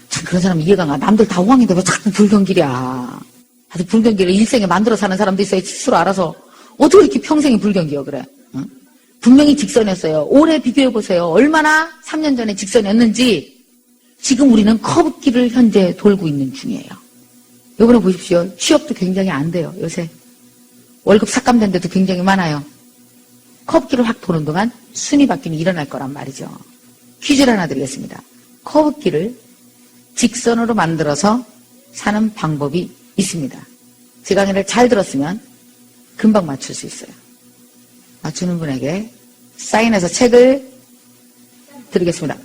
참 그런 사람 이해가 안 가. 남들 다 호황인데 왜 자꾸 불경기랴. 아주 불경기를 일생에 만들어 사는 사람도 있어요. 스스로 알아서. 어떻게 이렇게 평생이 불경기여 그래. 응? 분명히 직선이었어요. 올해 비교해 보세요. 얼마나 3년 전에 직선이었는지. 지금 우리는 커브길을 현재 돌고 있는 중이에요. 이번에 보십시오. 취업도 굉장히 안 돼요. 요새. 월급 삭감된 데도 굉장히 많아요. 커브길을 확 도는 동안 순위 바뀜이 일어날 거란 말이죠. 퀴즈를 하나 드리겠습니다. 커브길을 직선으로 만들어서 사는 방법이 있습니다. 제 강의를 잘 들었으면 금방 맞출 수 있어요. 맞추는 분에게 사인해서 책을 드리겠습니다.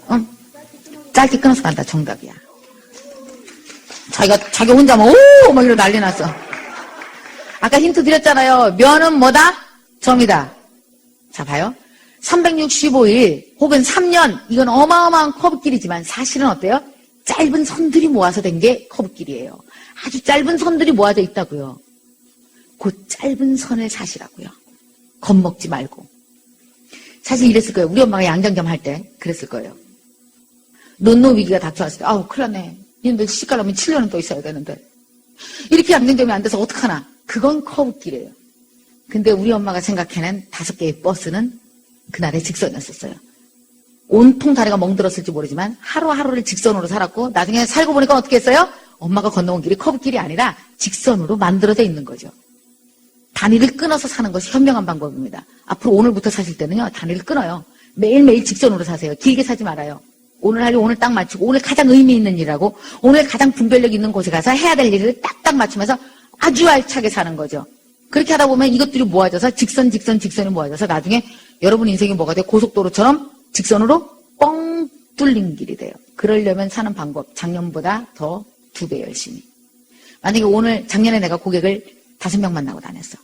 짧게 끊어서 간다. 정답이야. 자기 혼자 막 이러고 난리 났어. 아까 힌트 드렸잖아요. 면은 뭐다? 점이다. 자, 봐요. 365일 혹은 3년 이건 어마어마한 커브길이지만 사실은 어때요? 짧은 선들이 모아서 된 게 커브길이에요. 아주 짧은 선들이 모아져 있다고요. 그 짧은 선을 사시라고요. 겁먹지 말고. 사실 이랬을 거예요. 우리 엄마가 양장점 할 때 그랬을 거예요. 논노 위기가 닥쳐왔을 때 큰일 났네. 얘네들 시집가려면 7년은 또 있어야 되는데. 이렇게 양장점이 안 돼서 어떡하나. 그건 커브길이에요. 근데 우리 엄마가 생각해낸 5개의 버스는 그날의 직선이었었어요. 온통 다리가 멍들었을지 모르지만 하루하루를 직선으로 살았고 나중에 살고 보니까 어떻게 했어요? 엄마가 건너온 길이 커브길이 아니라 직선으로 만들어져 있는 거죠. 단위를 끊어서 사는 것이 현명한 방법입니다. 앞으로 오늘부터 사실 때는요. 단위를 끊어요. 매일매일 직선으로 사세요. 길게 사지 말아요. 오늘 할 일 오늘 딱 맞추고 오늘 가장 의미 있는 일하고 오늘 가장 분별력 있는 곳에 가서 해야 될 일을 딱딱 맞추면서 아주 알차게 사는 거죠. 그렇게 하다 보면 이것들이 모아져서 직선이 모아져서 나중에 여러분 인생이 뭐가 돼요? 고속도로처럼 직선으로 뻥 뚫린 길이 돼요. 그러려면 사는 방법 작년보다 더 2배 열심히. 만약에 작년에 내가 고객을 5명 만나고 다녔어.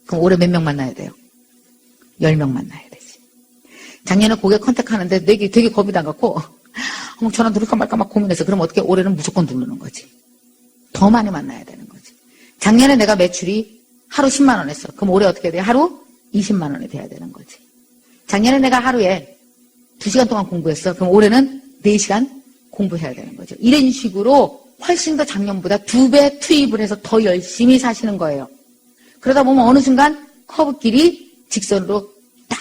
그럼 올해 몇 명 만나야 돼요? 10명 만나야 되지. 작년에 고객 컨택하는데 되게 겁이 나갖고 전화 누를까 말까 막 고민했어. 그럼 어떻게 올해는 무조건 누르는 거지. 더 많이 만나야 되는 거지. 작년에 내가 매출이 하루 10만 원 했어. 그럼 올해 어떻게 돼요? 하루 20만 원이 돼야 되는 거지. 작년에 내가 하루에 2시간 동안 공부했어. 그럼 올해는 4시간 공부해야 되는 거죠. 이런 식으로 훨씬 더 작년보다 2배 투입을 해서 더 열심히 사시는 거예요. 그러다 보면 어느 순간 커브길이 직선으로 딱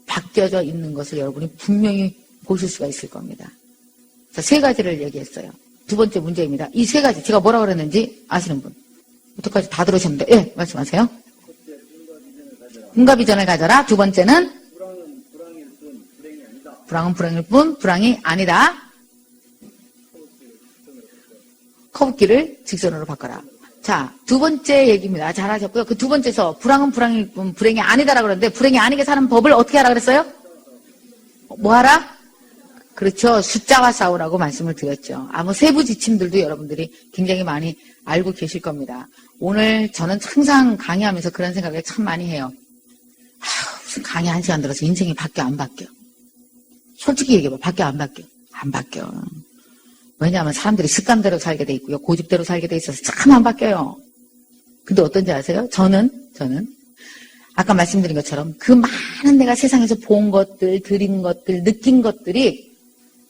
바뀌어져 있는 것을 여러분이 분명히 보실 수가 있을 겁니다. 자, 3가지를 얘기했어요. 두 번째 문제입니다. 이 3가지 제가 뭐라고 그랬는지 아시는 분? 어떡하지? 다 들으셨는데 예, 말씀하세요. 꿈과 비전을 가져라. 두 번째는 불황은 불행일 뿐 불황이 아니다. 커브길을 직선으로 바꿔라. 자, 두 번째 얘기입니다. 잘하셨고요. 그 두 번째에서 불황은 불황일 뿐 불행이 아니다라고 그러는데 불행이 아니게 사는 법을 어떻게 하라 그랬어요? 뭐 하라? 그렇죠. 숫자와 싸우라고 말씀을 드렸죠. 아무 세부 지침들도 여러분들이 굉장히 많이 알고 계실 겁니다. 오늘 저는 항상 강의하면서 그런 생각을 참 많이 해요. 무슨 강의 1시간 들어서 인생이 바뀌어 안 바뀌어? 솔직히 얘기해봐. 바뀌어 안 바뀌어? 안 바뀌어. 왜냐하면 사람들이 습관대로 살게 돼 있고요. 고집대로 살게 돼 있어서 참 안 바뀌어요. 근데 어떤지 아세요? 저는 아까 말씀드린 것처럼 그 많은 내가 세상에서 본 것들, 들은 것들, 느낀 것들이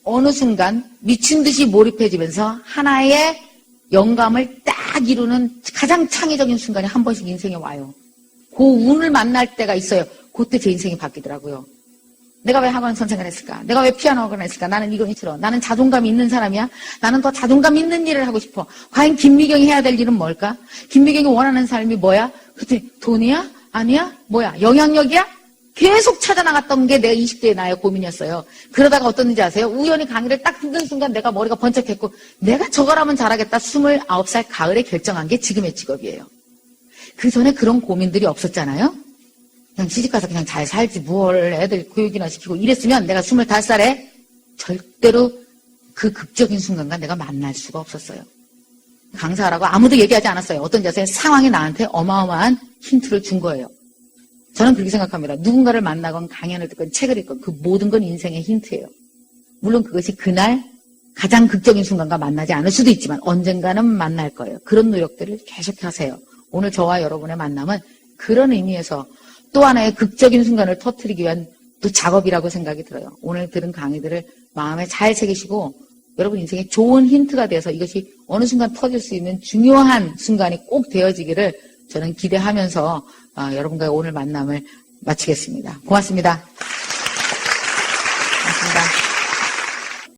어느 순간 미친 듯이 몰입해지면서 하나의 영감을 딱 이루는 가장 창의적인 순간이 한 번씩 인생에 와요. 그 운을 만날 때가 있어요. 그때 제 인생이 바뀌더라고요. 내가 왜 학원 선생을 했을까? 내가 왜 피아노 학원을 했을까? 나는 이거 싫어. 나는 자존감이 있는 사람이야. 나는 더 자존감 있는 일을 하고 싶어. 과연 김미경이 해야 될 일은 뭘까? 김미경이 원하는 삶이 뭐야? 그랬더니 돈이야? 아니야? 뭐야? 영향력이야? 계속 찾아나갔던 게 내가 20대의 나의 고민이었어요. 그러다가 어떻는지 아세요? 우연히 강의를 딱 듣는 순간 내가 머리가 번쩍했고 내가 저거라면 잘하겠다. 29살 가을에 결정한 게 지금의 직업이에요. 그 전에 그런 고민들이 없었잖아요. 그냥 시집가서 그냥 잘 살지 뭘 애들 교육이나 시키고 이랬으면 내가 25살에 절대로 그 극적인 순간과 내가 만날 수가 없었어요. 강사라고 아무도 얘기하지 않았어요. 어떤지 아세요? 상황이 나한테 어마어마한 힌트를 준 거예요. 저는 그렇게 생각합니다. 누군가를 만나건 강연을 듣건 책을 읽건 그 모든 건 인생의 힌트예요. 물론 그것이 그날 가장 극적인 순간과 만나지 않을 수도 있지만 언젠가는 만날 거예요. 그런 노력들을 계속하세요. 오늘 저와 여러분의 만남은 그런 의미에서 또 하나의 극적인 순간을 터뜨리기 위한 또 작업이라고 생각이 들어요. 오늘 들은 강의들을 마음에 잘 새기시고 여러분 인생에 좋은 힌트가 돼서 이것이 어느 순간 터질 수 있는 중요한 순간이 꼭 되어지기를 저는 기대하면서 여러분과의 오늘 만남을 마치겠습니다. 고맙습니다. 고맙습니다.